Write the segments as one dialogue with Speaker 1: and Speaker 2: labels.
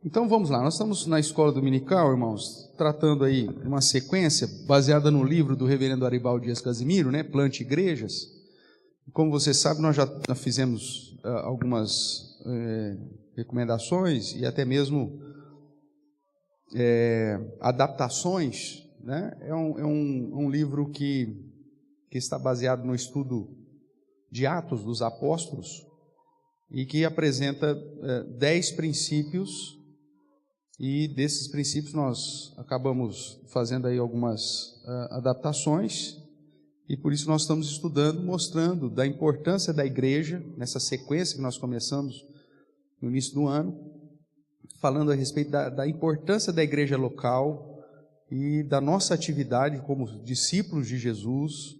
Speaker 1: Então vamos lá, nós estamos na escola dominical, irmãos, tratando aí uma sequência baseada no livro do reverendo Aribaldo Dias Casimiro, né, Plante Igrejas. Como você sabe, nós já fizemos algumas recomendações e até mesmo adaptações, né? É um livro que está baseado no estudo de Atos dos Apóstolos e que apresenta 10 princípios. E desses princípios nós acabamos fazendo aí algumas adaptações, e por isso nós estamos estudando, mostrando da importância da igreja, nessa sequência que nós começamos no início do ano, falando a respeito da importância da igreja local e da nossa atividade como discípulos de Jesus,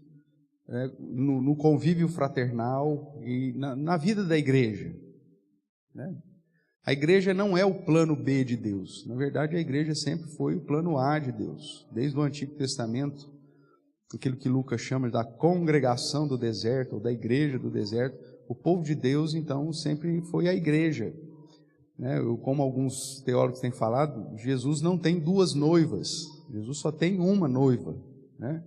Speaker 1: no convívio fraternal e na vida da igreja, né? A igreja não é o plano B de Deus. Na verdade, a igreja sempre foi o plano A de Deus. Desde o Antigo Testamento, aquilo que Lucas chama da congregação do deserto, ou da igreja do deserto, o povo de Deus, então, sempre foi a igreja, né? Como alguns teólogos têm falado, Jesus não tem duas noivas, Jesus só tem uma noiva, né?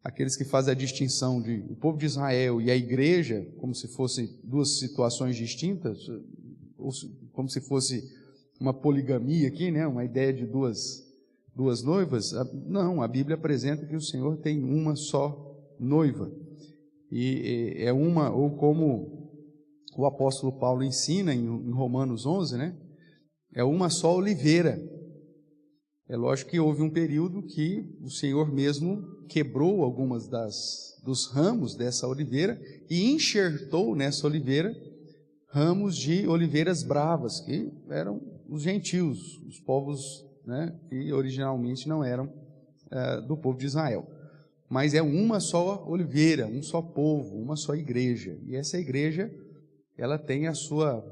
Speaker 1: Aqueles que fazem a distinção de o povo de Israel e a igreja, como se fossem duas situações distintas, ou como se fosse uma poligamia aqui, né? Uma ideia de duas noivas. Não, a Bíblia apresenta que o Senhor tem uma só noiva. E é uma, ou como o apóstolo Paulo ensina em Romanos 11, né? É uma só oliveira. É lógico que houve um período que o Senhor mesmo quebrou algumas dos ramos dessa oliveira e enxertou nessa oliveira ramos de oliveiras bravas, que eram os gentios, os povos, né, que originalmente não eram do povo de Israel. Mas é uma só oliveira, um só povo, uma só igreja. E essa igreja, ela tem a sua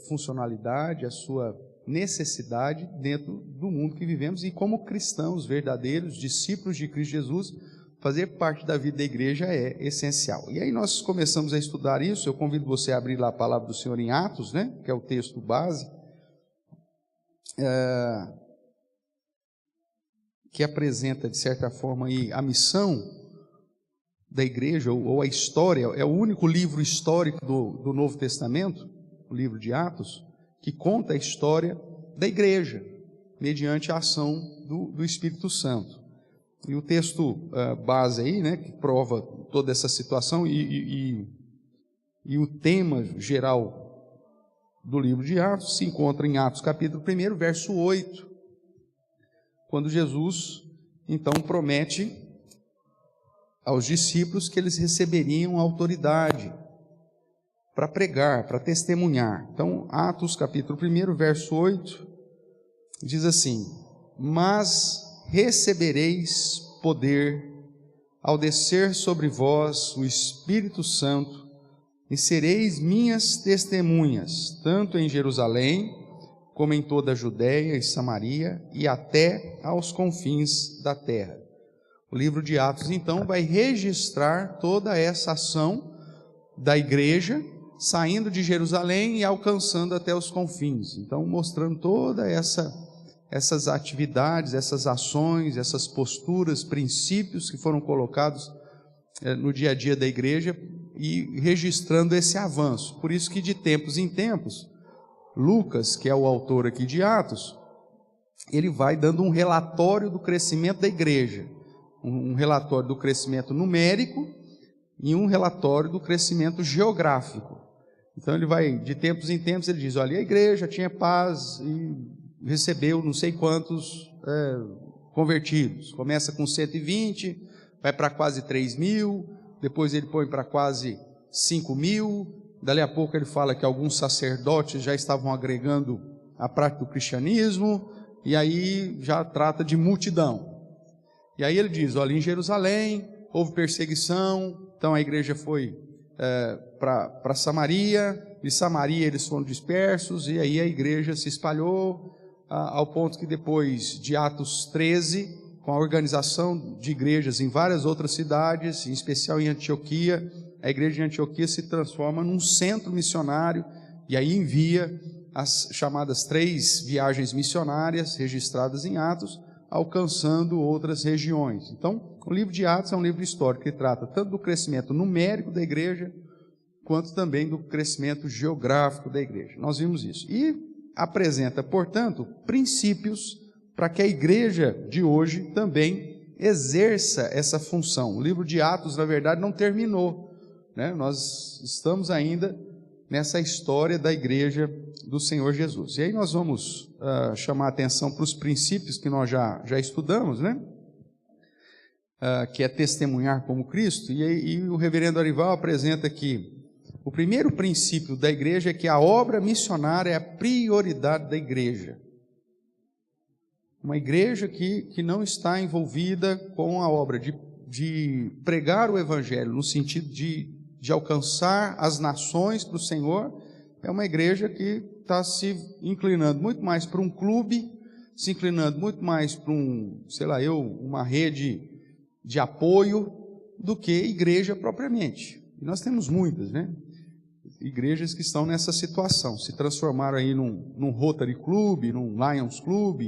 Speaker 1: funcionalidade, a sua necessidade dentro do mundo que vivemos. E como cristãos verdadeiros, discípulos de Cristo Jesus, fazer parte da vida da igreja é essencial. E aí nós começamos a estudar isso. Eu convido você a abrir lá a palavra do Senhor em Atos, né, que é o texto base, que apresenta, de certa forma, aí, a missão da igreja, ou a história. É o único livro histórico do Novo Testamento, o livro de Atos, que conta a história da igreja, mediante a ação do Espírito Santo. E o texto base aí, né, que prova toda essa situação e o tema geral do livro de Atos se encontra em Atos capítulo 1, verso 8, quando Jesus então promete aos discípulos que eles receberiam autoridade para pregar, para testemunhar. Então, Atos capítulo 1, verso 8, diz assim: mas recebereis poder ao descer sobre vós o Espírito Santo, e sereis minhas testemunhas, tanto em Jerusalém, como em toda a Judéia e Samaria, e até aos confins da terra. O livro de Atos, então, vai registrar toda essa ação da igreja, saindo de Jerusalém e alcançando até os confins. Então, mostrando toda essas atividades, essas ações, essas posturas, princípios que foram colocados no dia a dia da igreja e registrando esse avanço. Por isso que de tempos em tempos, Lucas, que é o autor aqui de Atos, ele vai dando um relatório do crescimento da igreja, um relatório do crescimento numérico e um relatório do crescimento geográfico. Então ele vai, de tempos em tempos, ele diz, olha, a igreja tinha paz e recebeu não sei quantos convertidos. Começa com 120, vai para quase 3.000, depois ele põe para quase 5.000, dali a pouco ele fala que alguns sacerdotes já estavam agregando a prática do cristianismo, e aí já trata de multidão. E aí ele diz, olha, em Jerusalém houve perseguição, então a igreja foi para Samaria, de Samaria eles foram dispersos, e aí a igreja se espalhou, ao ponto que depois de Atos 13, com a organização de igrejas em várias outras cidades, em especial em Antioquia, a igreja de Antioquia se transforma num centro missionário, e aí envia as chamadas 3 viagens missionárias registradas em Atos, alcançando outras regiões. Então, o livro de Atos é um livro histórico que trata tanto do crescimento numérico da igreja, quanto também do crescimento geográfico da igreja. Nós vimos isso. E apresenta, portanto, princípios para que a igreja de hoje também exerça essa função. O livro de Atos, na verdade, não terminou, né? Nós estamos ainda nessa história da igreja do Senhor Jesus. E aí nós vamos chamar a atenção para os princípios que nós já estudamos, né? Que é testemunhar como Cristo. E o reverendo Arival apresenta que o primeiro princípio da igreja é que a obra missionária é a prioridade da igreja. Uma igreja que não está envolvida com a obra de pregar o evangelho, no sentido de alcançar as nações para o Senhor, é uma igreja que está se inclinando muito mais para um clube, se inclinando muito mais para uma rede de apoio, do que igreja propriamente. E nós temos muitas, né? Igrejas que estão nessa situação, se transformaram aí num Rotary Club, num Lions Club,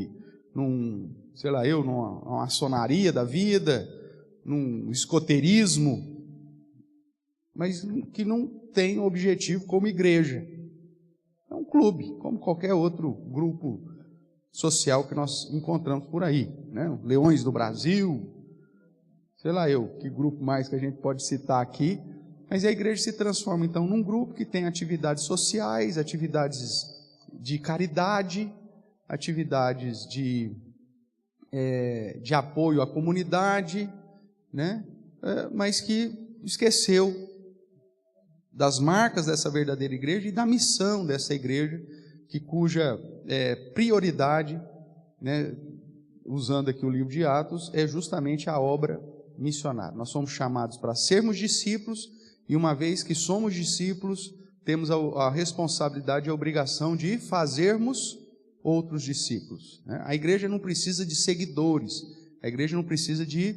Speaker 1: numa maçonaria da vida, num escoteirismo, mas que não tem objetivo como igreja. É um clube, como qualquer outro grupo social que nós encontramos por aí, né? Leões do Brasil, que grupo mais que a gente pode citar aqui, mas a igreja se transforma então num grupo que tem atividades sociais, atividades de caridade, atividades de apoio à comunidade, né? Mas que esqueceu das marcas dessa verdadeira igreja e da missão dessa igreja, cuja prioridade, né, usando aqui o livro de Atos, é justamente a obra missionária. Nós somos chamados para sermos discípulos, e uma vez que somos discípulos, temos a responsabilidade e a obrigação de fazermos outros discípulos, né? A igreja não precisa de seguidores, a igreja não precisa de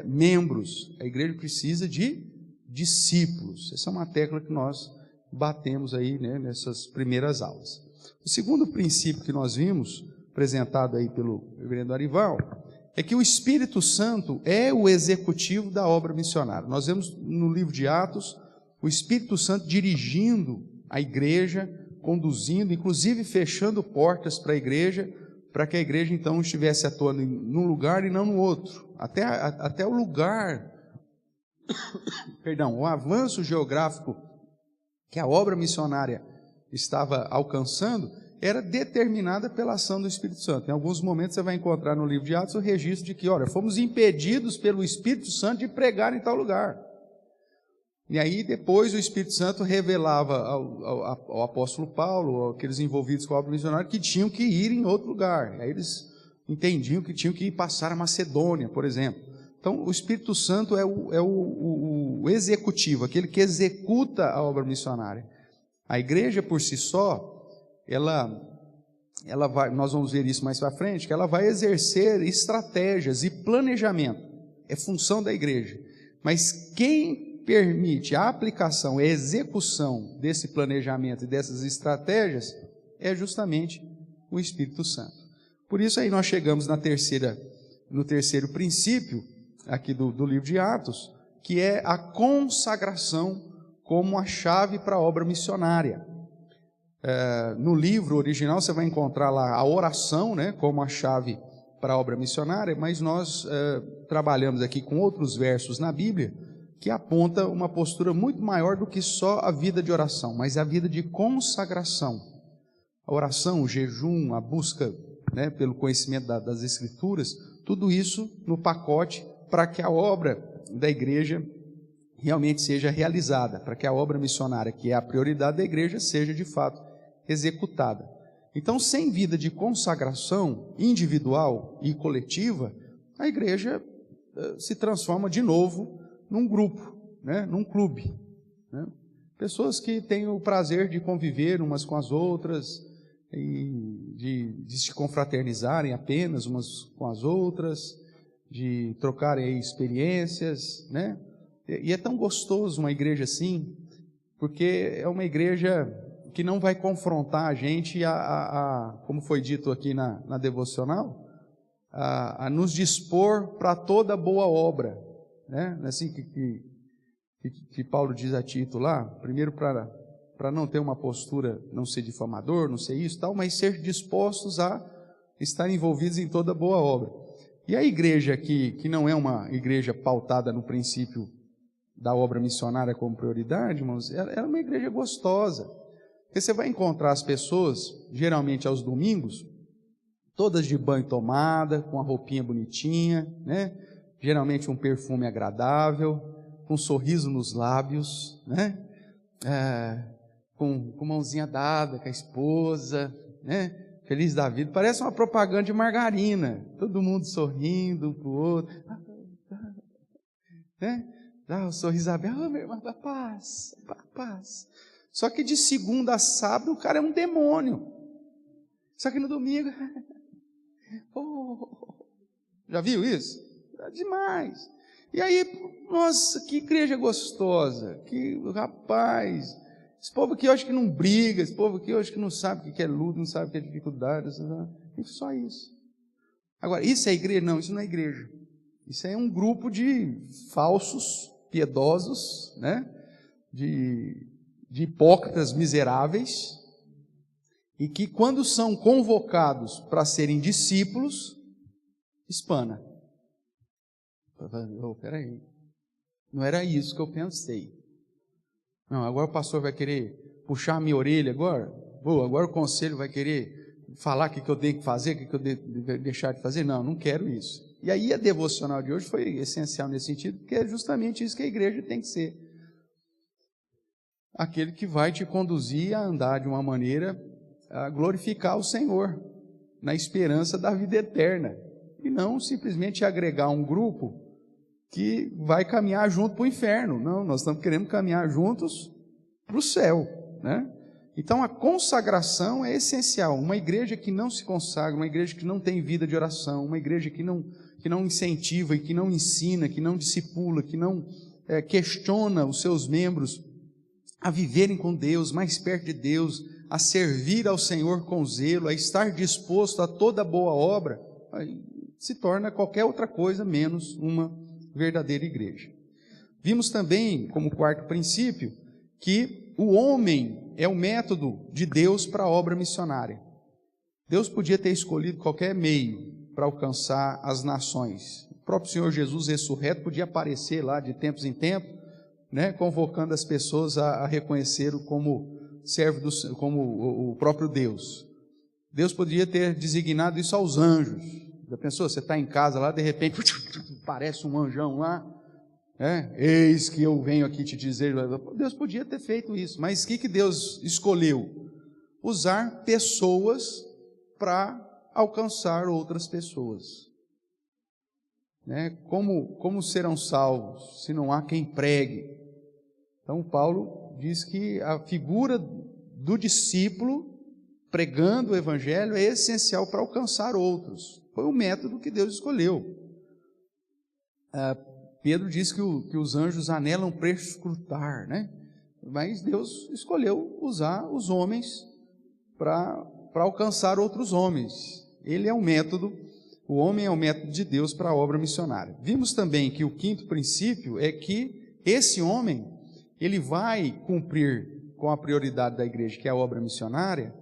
Speaker 1: membros, a igreja precisa de discípulos. Essa é uma tecla que nós batemos aí, né, nessas primeiras aulas. O segundo princípio que nós vimos, apresentado aí pelo reverendo Arival, é que o Espírito Santo é o executivo da obra missionária. Nós vemos no livro de Atos o Espírito Santo dirigindo a igreja, conduzindo, inclusive fechando portas para a igreja, para que a igreja então estivesse atuando num lugar e não no outro. Até o lugar, o avanço geográfico que a obra missionária estava alcançando era determinada pela ação do Espírito Santo. Em alguns momentos você vai encontrar no livro de Atos o registro de que, fomos impedidos pelo Espírito Santo de pregar em tal lugar. E aí depois o Espírito Santo revelava ao apóstolo Paulo, aqueles envolvidos com a obra missionária, que tinham que ir em outro lugar. Aí eles entendiam que tinham que ir passar a Macedônia, por exemplo. Então o Espírito Santo é o executivo, aquele que executa a obra missionária. A igreja por si só, ela vai, nós vamos ver isso mais para frente, que ela vai exercer estratégias e planejamento, é função da igreja, mas quem permite a aplicação e a execução desse planejamento e dessas estratégias é justamente o Espírito Santo. Por isso aí nós chegamos no terceiro princípio aqui do livro de Atos, que é a consagração como a chave para a obra missionária. No livro original você vai encontrar lá a oração, né, como a chave para a obra missionária, mas nós trabalhamos aqui com outros versos na Bíblia que aponta uma postura muito maior do que só a vida de oração, mas a vida de consagração. A oração, o jejum, a busca, né, pelo conhecimento das Escrituras, tudo isso no pacote para que a obra da igreja realmente seja realizada, para que a obra missionária, que é a prioridade da igreja, seja de fato executada. Então, sem vida de consagração individual e coletiva, a igreja se transforma de novo num grupo, né, num clube, né? Pessoas que têm o prazer de conviver umas com as outras, e de se confraternizarem apenas umas com as outras, de trocarem experiências, né? E é tão gostoso uma igreja assim, porque é uma igreja que não vai confrontar a gente, como foi dito aqui na devocional, a nos dispor para toda boa obra, né? Assim que Paulo diz a Tito lá, primeiro para não ter uma postura, não ser difamador, não ser isso tal, mas ser dispostos a estar envolvidos em toda boa obra. E a igreja que não é uma igreja pautada no princípio da obra missionária como prioridade, irmãos, ela é uma igreja gostosa, porque você vai encontrar as pessoas, geralmente aos domingos, todas de banho tomada, com a roupinha bonitinha, né? Geralmente um perfume agradável, com um sorriso nos lábios, né? Com mãozinha dada com a esposa, né? Feliz da vida. Parece uma propaganda de margarina, todo mundo sorrindo um para o outro, né? O sorriso aberto, meu irmão, paz. Só que de segunda a sábado o cara é um demônio. Só que no domingo, já viu isso? É demais. E aí, nossa, que igreja gostosa, que rapaz, esse povo aqui eu acho que não briga, esse povo aqui eu acho que não sabe o que é luta, não sabe o que é dificuldade, só isso. Agora, isso é igreja? Não, isso não é igreja. Isso é um grupo de falsos, piedosos, né? De hipócritas miseráveis, e que quando são convocados para serem discípulos, espana. Peraí, não era isso que eu pensei. Não, agora o pastor vai querer puxar a minha orelha agora? Agora o conselho vai querer falar o que eu tenho que fazer, o que eu devo deixar de fazer? Não quero isso. E aí a devocional de hoje foi essencial nesse sentido, porque é justamente isso que a igreja tem que ser. Aquele que vai te conduzir a andar de uma maneira a glorificar o Senhor, na esperança da vida eterna, e não simplesmente agregar um grupo que vai caminhar junto para o inferno. Não, nós estamos querendo caminhar juntos para o céu, né? Então a consagração é essencial. Uma igreja que não se consagra, uma igreja que não tem vida de oração, uma igreja que não incentiva e que não ensina, que não discipula, que não questiona os seus membros a viverem com Deus, mais perto de Deus, a servir ao Senhor com zelo, a estar disposto a toda boa obra, se torna qualquer outra coisa menos uma verdadeira igreja. Vimos também, como quarto princípio, que o homem é o método de Deus para a obra missionária. Deus podia ter escolhido qualquer meio para alcançar as nações. O próprio Senhor Jesus ressurreto podia aparecer lá de tempos em tempos, né, convocando as pessoas a reconhecê-lo como servo como o próprio Deus. Deus poderia ter designado isso aos anjos. Já pensou? Você está em casa lá, de repente parece um anjão lá, eis que eu venho aqui te dizer. Deus podia ter feito isso, mas o que Deus escolheu? Usar pessoas para alcançar outras pessoas. Como serão salvos se não há quem pregue? Então Paulo diz que a figura do discípulo pregando o evangelho é essencial para alcançar outros. Foi o método que Deus escolheu. Pedro diz que os anjos anelam perscrutar, né? Mas Deus escolheu usar os homens para alcançar outros homens. Ele é o método, o homem é o método de Deus para a obra missionária. Vimos também que o quinto princípio é que esse homem, ele vai cumprir com a prioridade da igreja, que é a obra missionária,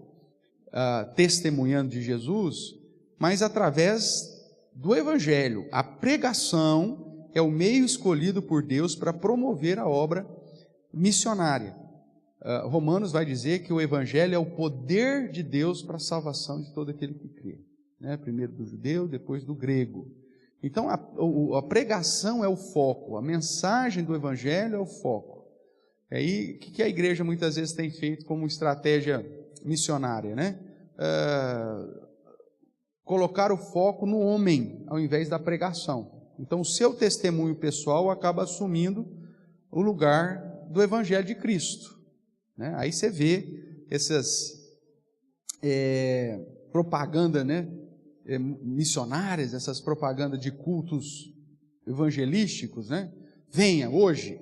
Speaker 1: testemunhando de Jesus, mas através do evangelho. A pregação é o meio escolhido por Deus para promover a obra missionária. Romanos vai dizer que o evangelho é o poder de Deus para a salvação de todo aquele que crê, né? Primeiro do judeu, depois do grego. Então a pregação é o foco, a mensagem do evangelho é o foco. Aí o que a igreja muitas vezes tem feito como estratégia missionária, né? Colocar o foco no homem ao invés da pregação. Então o seu testemunho pessoal acaba assumindo o lugar do evangelho de Cristo, né? Aí você vê essas propaganda, né, missionárias, essas propagandas de cultos evangelísticos, né? Venha hoje,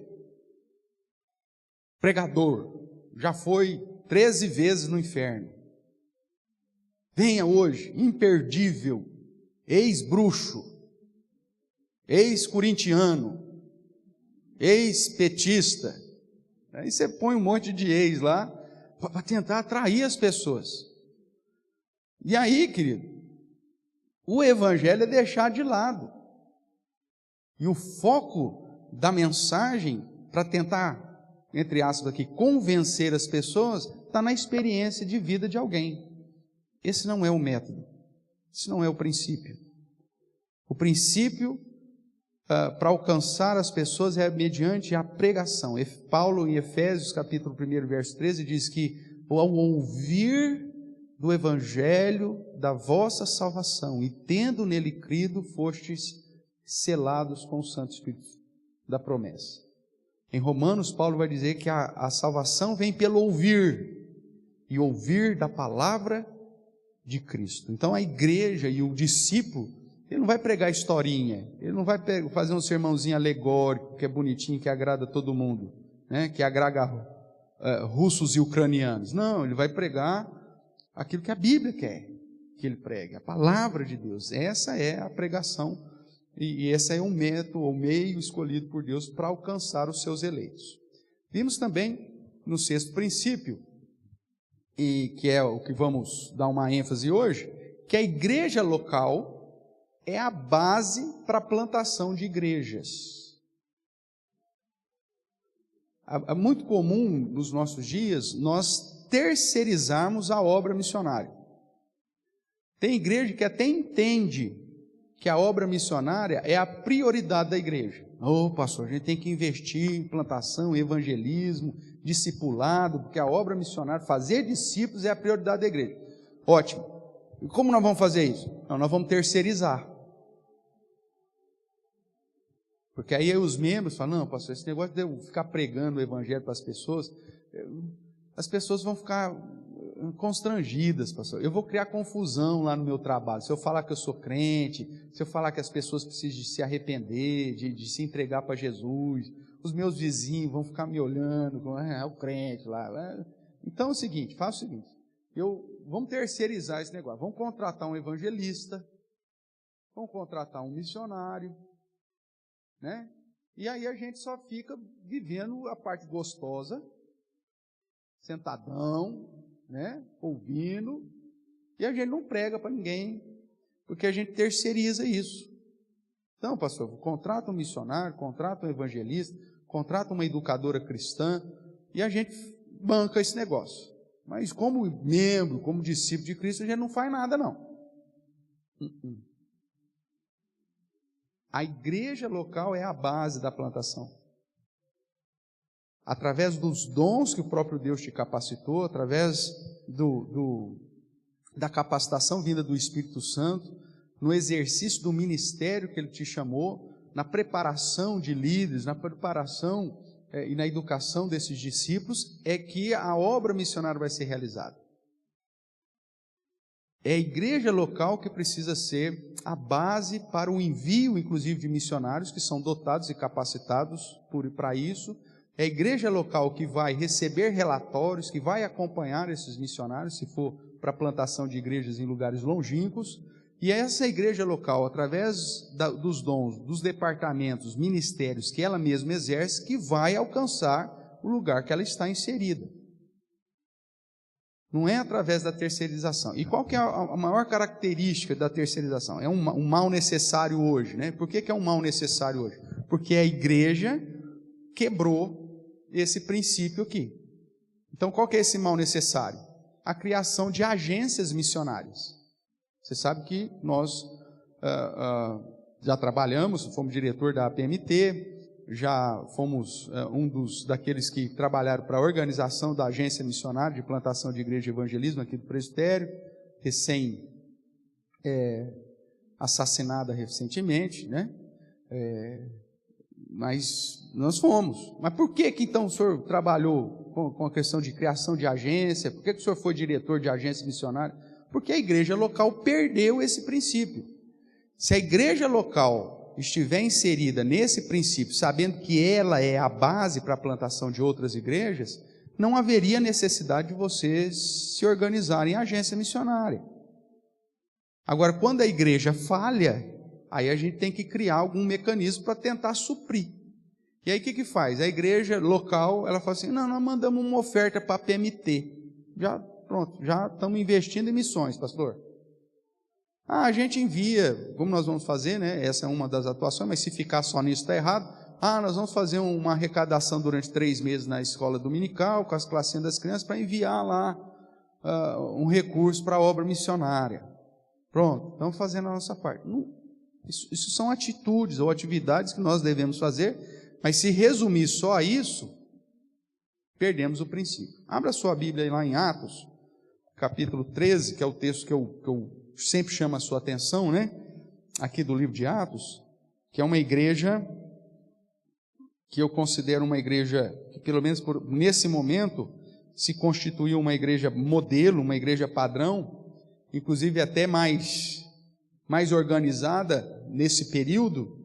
Speaker 1: pregador, já foi 13 vezes no inferno. Venha hoje, imperdível, ex-bruxo, ex-corintiano, ex-petista. Aí você põe um monte de ex lá para tentar atrair as pessoas. E aí, querido, o evangelho é deixar de lado. E o foco da mensagem para tentar, entre aspas aqui, convencer as pessoas, está na experiência de vida de alguém. Esse não é o método, esse não é o princípio. O princípio para alcançar as pessoas é mediante a pregação. Paulo, em Efésios, capítulo 1, verso 13, diz que ao ouvir do evangelho da vossa salvação e tendo nele crido, fostes selados com o Santo Espírito da promessa. Em Romanos, Paulo vai dizer que a salvação vem pelo ouvir, e ouvir da palavra de Cristo. Então a igreja e o discípulo, ele não vai pregar historinha, ele não vai fazer um sermãozinho alegórico, que é bonitinho, que agrada todo mundo, né? Que agrada russos e ucranianos. Não, ele vai pregar aquilo que a Bíblia quer que ele pregue, a palavra de Deus. Essa é a pregação, e esse é o método, o meio escolhido por Deus para alcançar os seus eleitos. Vimos também no 6º princípio, e que é o que vamos dar uma ênfase hoje, que a igreja local é a base para a plantação de igrejas. É muito comum nos nossos dias nós terceirizarmos a obra missionária. Tem igreja que até entende que a obra missionária é a prioridade da igreja. Pastor, a gente tem que investir em plantação, evangelismo, discipulado, porque a obra missionária, fazer discípulos, é a prioridade da igreja. Ótimo. E como nós vamos fazer isso? Não, nós vamos terceirizar. Porque aí os membros falam, não, pastor, esse negócio de eu ficar pregando o evangelho para as pessoas vão ficar constrangidas, pastor. Eu vou criar confusão lá no meu trabalho. Se eu falar que eu sou crente, se eu falar que as pessoas precisam de se arrepender, de se entregar para Jesus, os meus vizinhos vão ficar me olhando, o crente lá. Então é o seguinte, faça o seguinte, vamos terceirizar esse negócio, vamos contratar um evangelista, vamos contratar um missionário, né? E aí a gente só fica vivendo a parte gostosa, sentadão, né? Ouvindo, e a gente não prega para ninguém, porque a gente terceiriza isso. Então, pastor, contrata um missionário, contrata um evangelista, contrata uma educadora cristã, e a gente banca esse negócio. Mas como membro, como discípulo de Cristo, a gente não faz nada, não. A igreja local é a base da plantação. Através dos dons que o próprio Deus te capacitou, através da capacitação vinda do Espírito Santo, no exercício do ministério que Ele te chamou, na preparação de líderes, na preparação e na educação desses discípulos, é que a obra missionária vai ser realizada. É a igreja local que precisa ser a base para o envio, inclusive, de missionários que são dotados e capacitados para isso. É a igreja local que vai receber relatórios, que vai acompanhar esses missionários, se for para a plantação de igrejas em lugares longínquos. E é essa igreja local, através dos dons, dos departamentos, ministérios que ela mesma exerce, que vai alcançar o lugar que ela está inserida. Não é através da terceirização. E qual que é a maior característica da terceirização? É um mal necessário hoje, né? Por que é um mal necessário hoje? Porque a igreja quebrou esse princípio aqui. Então, qual que é esse mal necessário? A criação de agências missionárias. Você sabe que nós já trabalhamos, fomos diretor da APMT, já fomos daqueles que trabalharam para a organização da agência missionária de plantação de igreja e evangelismo aqui do presbitério, assassinada recentemente, né? Mas nós fomos. Mas por que então o senhor trabalhou com a questão de criação de agência? Por que o senhor foi diretor de agência missionária? Porque a igreja local perdeu esse princípio. Se a igreja local estiver inserida nesse princípio, sabendo que ela é a base para a plantação de outras igrejas, não haveria necessidade de vocês se organizarem em agência missionária. Agora, quando a igreja falha, aí a gente tem que criar algum mecanismo para tentar suprir. E aí o que faz? A igreja local, ela fala assim, não, nós mandamos uma oferta para a PMT. Pronto, já estamos investindo em missões, pastor. A gente envia, como nós vamos fazer, né? Essa é uma das atuações, mas se ficar só nisso está errado. Nós vamos fazer uma arrecadação durante 3 meses na escola dominical, com as classinhas das crianças, para enviar lá um recurso para a obra missionária. Pronto, estamos fazendo a nossa parte. Isso são atitudes ou atividades que nós devemos fazer, mas se resumir só a isso, perdemos o princípio. Abra sua Bíblia lá em Atos, capítulo 13, que é o texto que eu sempre chamo a sua atenção, né? Aqui do livro de Atos, que é uma igreja que eu considero uma igreja que, pelo menos nesse momento, se constituiu uma igreja modelo, uma igreja padrão, inclusive até mais organizada nesse período,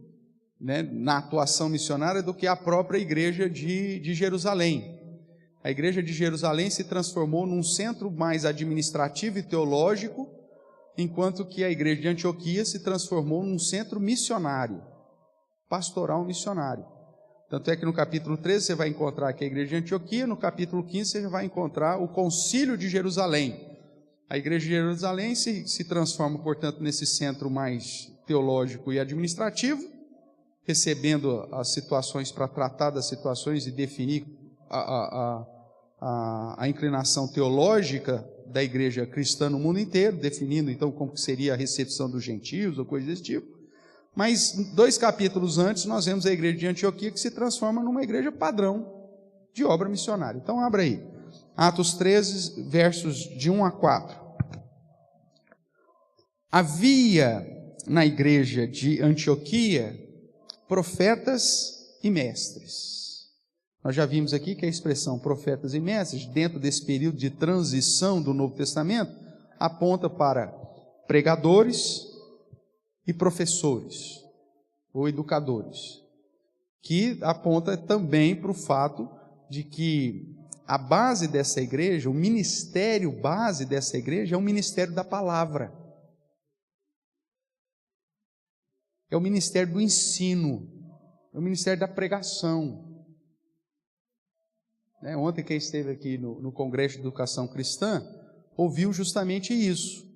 Speaker 1: né, na atuação missionária, do que a própria igreja de Jerusalém. A igreja de Jerusalém se transformou num centro mais administrativo e teológico, enquanto que a igreja de Antioquia se transformou num centro missionário, pastoral missionário. Tanto é que no capítulo 13 você vai encontrar aqui a igreja de Antioquia, no capítulo 15 você vai encontrar o concílio de Jerusalém. A igreja de Jerusalém se transforma, portanto, nesse centro mais teológico e administrativo, recebendo as situações para tratar das situações e definir a inclinação teológica da igreja cristã no mundo inteiro, definindo então como seria a recepção dos gentios ou coisa desse tipo. Mas 2 capítulos antes nós vemos a igreja de Antioquia que se transforma numa igreja padrão de obra missionária. Então abra aí, Atos 13, versos de 1 a 4. Havia na igreja de Antioquia profetas e mestres. Nós já vimos aqui que a expressão profetas e mestres, dentro desse período de transição do Novo Testamento, aponta para pregadores e professores, ou educadores, que aponta também para o fato de que a base dessa igreja, o ministério base dessa igreja é o ministério da palavra. É o ministério do ensino, é o ministério da pregação. Ontem quem esteve aqui no Congresso de Educação Cristã, ouviu justamente isso,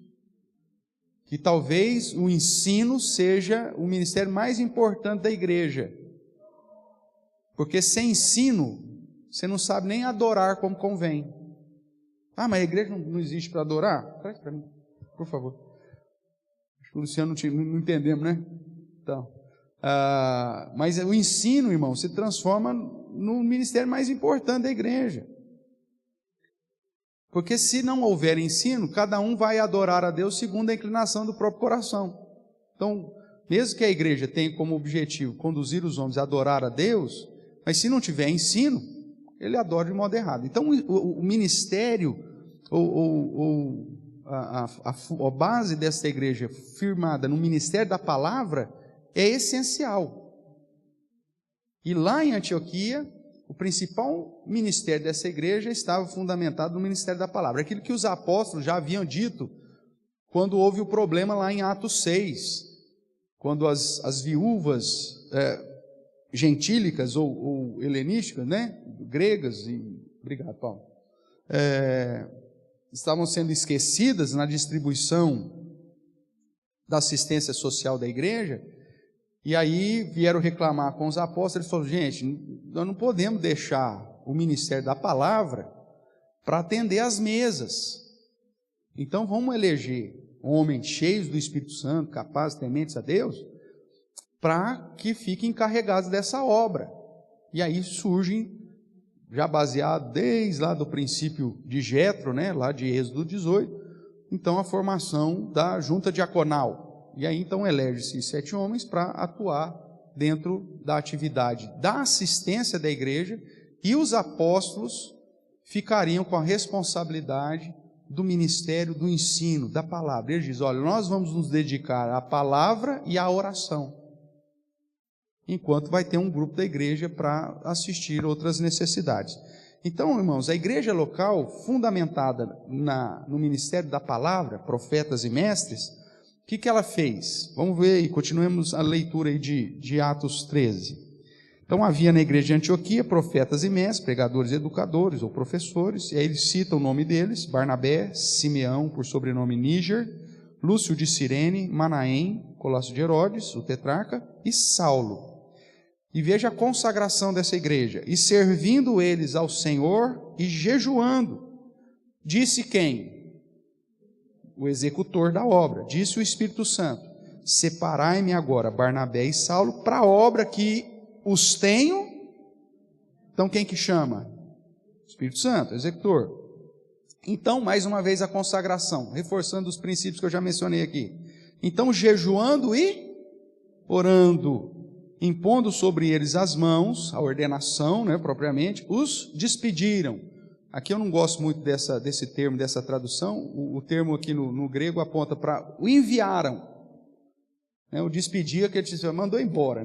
Speaker 1: que talvez o ensino seja o ministério mais importante da igreja, porque sem ensino, você não sabe nem adorar como convém. Mas a igreja não existe para adorar? Traz para mim, por favor. Acho que o Luciano não entendemos, né? Então, mas o ensino, irmão, se transforma no ministério mais importante da igreja. Porque se não houver ensino, cada um vai adorar a Deus segundo a inclinação do próprio coração. Então, mesmo que a igreja tenha como objetivo conduzir os homens a adorar a Deus, mas se não tiver ensino, ele adora de modo errado. Então, o ministério, a base dessa igreja firmada no ministério da palavra é essencial. E lá em Antioquia, o principal ministério dessa igreja estava fundamentado no ministério da palavra. Aquilo que os apóstolos já haviam dito quando houve o problema lá em Atos 6, quando as viúvas gentílicas ou helenísticas, né, gregas, obrigado, Paulo, estavam sendo esquecidas na distribuição da assistência social da igreja. E aí vieram reclamar com os apóstolos. Eles falaram: gente, nós não podemos deixar o ministério da palavra para atender às mesas. Então vamos eleger homens cheios do Espírito Santo, capazes, tementes a Deus, para que fiquem encarregados dessa obra. E aí surgem, já baseado desde lá do princípio de Jetro, né, lá de Êxodo 18, então a formação da junta diaconal. E aí então elege-se 7 homens para atuar dentro da atividade da assistência da igreja, e os apóstolos ficariam com a responsabilidade do ministério do ensino, da palavra. Eles dizem: olha, nós vamos nos dedicar à palavra e à oração, enquanto vai ter um grupo da igreja para assistir outras necessidades. Então, irmãos, a igreja local, fundamentada no ministério da palavra, profetas e mestres, o que ela fez? Vamos ver e continuemos a leitura aí de Atos 13. Então, havia na igreja de Antioquia profetas e mestres, pregadores, educadores ou professores, e aí ele cita o nome deles: Barnabé, Simeão, por sobrenome Níger, Lúcio de Cirene, Manaém, Colasso de Herodes, o tetrarca, e Saulo. E veja a consagração dessa igreja: e servindo eles ao Senhor e jejuando, disse quem? O executor da obra, disse o Espírito Santo: separai-me agora Barnabé e Saulo para a obra que os tenho. Então quem que chama? Espírito Santo, executor. Então, mais uma vez a consagração, reforçando os princípios que eu já mencionei aqui. Então, jejuando e orando, impondo sobre eles as mãos, a ordenação, propriamente, os despediram. Aqui eu não gosto muito desse termo, dessa tradução. O termo aqui no grego aponta para o enviaram. O despedir, que ele mandou embora,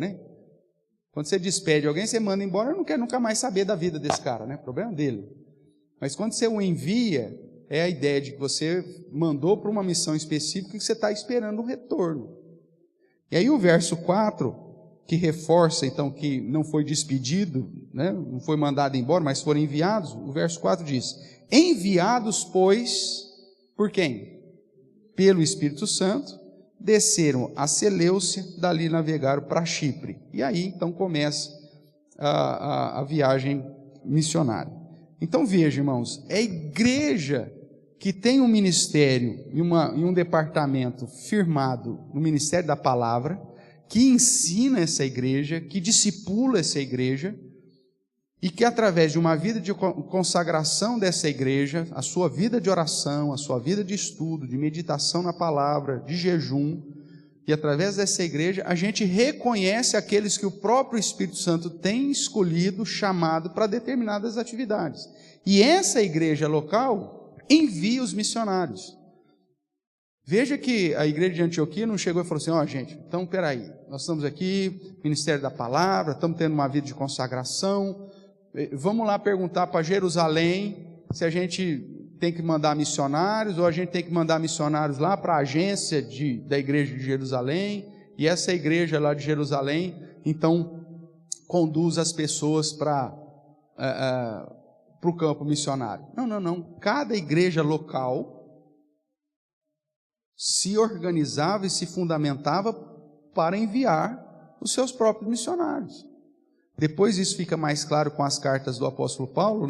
Speaker 1: Quando você despede alguém, você manda embora, não quer nunca mais saber da vida desse cara, Problema dele. Mas quando você o envia, é a ideia de que você mandou para uma missão específica e que você está esperando um retorno. E aí o verso 4, que reforça então que não foi despedido, não foi mandado embora, mas foram enviados, o verso 4 diz: enviados, pois, por quem? Pelo Espírito Santo, desceram a Seleucia, dali navegaram para Chipre. E aí então começa a viagem missionária. Então veja, irmãos, é a igreja que tem um ministério e um departamento firmado no ministério da palavra, que ensina essa igreja, que discipula essa igreja, e que através de uma vida de consagração dessa igreja, a sua vida de oração, a sua vida de estudo, de meditação na palavra, de jejum, e através dessa igreja a gente reconhece aqueles que o próprio Espírito Santo tem escolhido, chamado para determinadas atividades. E essa igreja local envia os missionários. Veja que a igreja de Antioquia não chegou e falou assim: gente, então peraí, nós estamos aqui, Ministério da Palavra, estamos tendo uma vida de consagração, vamos lá perguntar para Jerusalém se a gente tem que mandar missionários, ou a gente tem que mandar missionários lá para a agência da igreja de Jerusalém, e essa igreja lá de Jerusalém, então, conduz as pessoas para o campo missionário. Não, cada igreja local se organizava e se fundamentava para enviar os seus próprios missionários. Depois isso fica mais claro com as cartas do apóstolo Paulo,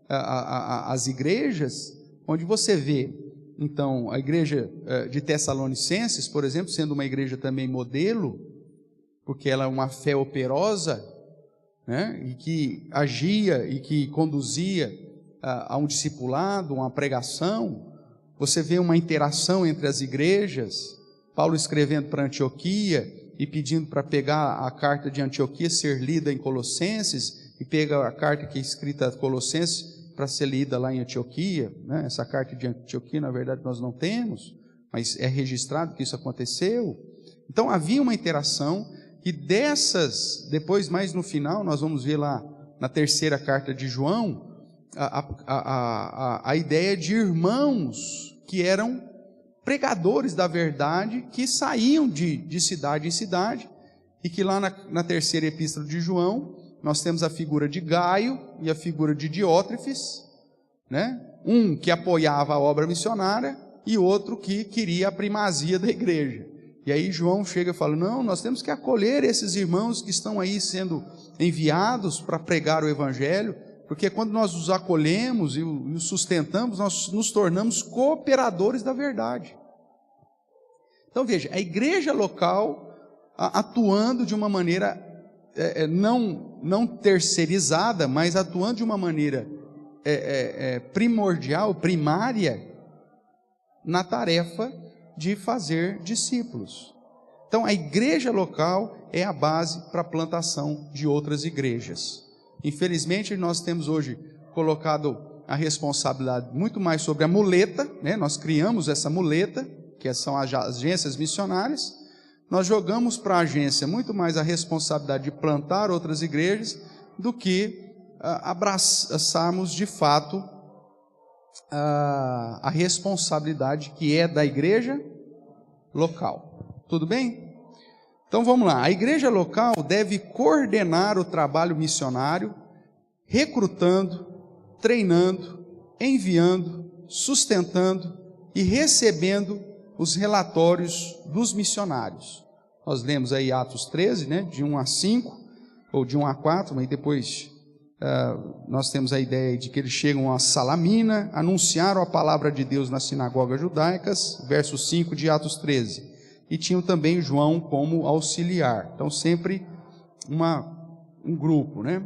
Speaker 1: as igrejas, onde você vê, então, a igreja de Tessalonicenses, por exemplo, sendo uma igreja também modelo, porque ela é uma fé operosa, e que agia e que conduzia a um discipulado, uma pregação. Você vê uma interação entre as igrejas, Paulo escrevendo para Antioquia e pedindo para pegar a carta de Antioquia, ser lida em Colossenses, e pega a carta que é escrita a Colossenses para ser lida lá em Antioquia. Essa carta de Antioquia, na verdade, nós não temos, mas é registrado que isso aconteceu. Então havia uma interação, e dessas, depois mais no final, nós vamos ver lá na terceira carta de João, a ideia de irmãos que eram pregadores da verdade, que saíam de cidade em cidade, e que lá na terceira epístola de João, nós temos a figura de Gaio e a figura de Diótrefes, um que apoiava a obra missionária e outro que queria a primazia da igreja. E aí João chega e fala: não, nós temos que acolher esses irmãos que estão aí sendo enviados para pregar o evangelho, porque quando nós os acolhemos e os sustentamos, nós nos tornamos cooperadores da verdade. Então veja, a igreja local atuando de uma maneira não terceirizada, mas atuando de uma maneira primordial, primária, na tarefa de fazer discípulos. Então a igreja local é a base para a plantação de outras igrejas. Infelizmente nós temos hoje colocado a responsabilidade muito mais sobre a muleta, nós criamos essa muleta, que são as agências missionárias, nós jogamos para a agência muito mais a responsabilidade de plantar outras igrejas do que abraçarmos de fato a responsabilidade que é da igreja local. Tudo bem? Então vamos lá. A igreja local deve coordenar o trabalho missionário, recrutando, treinando, enviando, sustentando e recebendo os relatórios dos missionários. Nós lemos aí Atos 13, né, de 1 a 5, ou de 1 a 4, mas depois nós temos a ideia de que eles chegam a Salamina, anunciaram a palavra de Deus nas sinagogas judaicas, verso 5 de Atos 13. E tinham também João como auxiliar. Então sempre um grupo, né?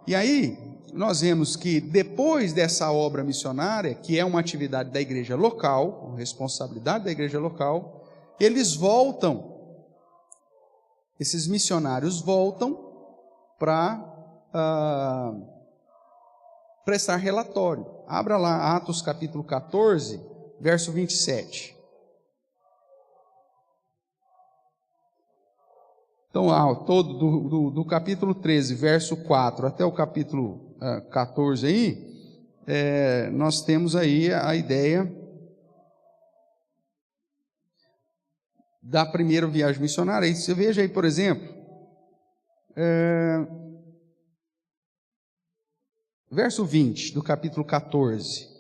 Speaker 1: E aí nós vemos que depois dessa obra missionária, que é uma atividade da igreja local, uma responsabilidade da igreja local, eles voltam, esses missionários voltam para prestar relatório. Abra lá Atos capítulo 14, verso 27. Então, todo do capítulo 13, verso 4 até o capítulo 14 aí, nós temos aí a ideia da primeira viagem missionária. Aí você veja aí, por exemplo, verso 20 do capítulo 14.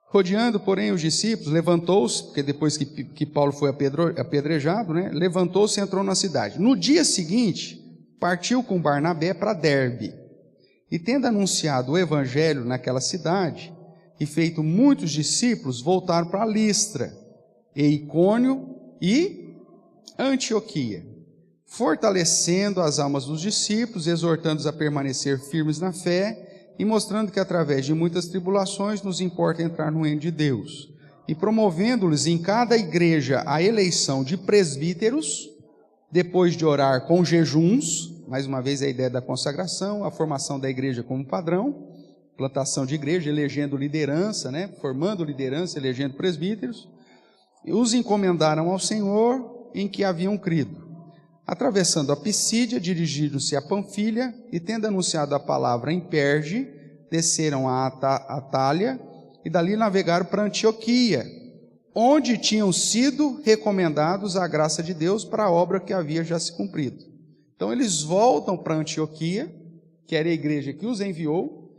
Speaker 1: Rodeando, porém, os discípulos, levantou-se, porque depois que Paulo foi apedrejado, né, levantou-se e entrou na cidade. No dia seguinte, partiu com Barnabé para Derbe. E tendo anunciado o evangelho naquela cidade, e feito muitos discípulos, voltaram para Listra, e Icônio e Antioquia, fortalecendo as almas dos discípulos, exortando-os a permanecer firmes na fé, e mostrando que através de muitas tribulações nos importa entrar no reino de Deus, e promovendo-lhes em cada igreja a eleição de presbíteros, depois de orar com jejuns, mais uma vez a ideia da consagração, a formação da igreja como padrão, plantação de igreja, elegendo liderança, né? Formando liderança, elegendo presbíteros, e os encomendaram ao Senhor em que haviam crido. Atravessando a Pisídia, dirigiram-se a Panfilha, e tendo anunciado a palavra em Perge, desceram a Atália, e dali navegaram para Antioquia, onde tinham sido recomendados à graça de Deus para a obra que havia já se cumprido. Então eles voltam para Antioquia, que era a igreja que os enviou,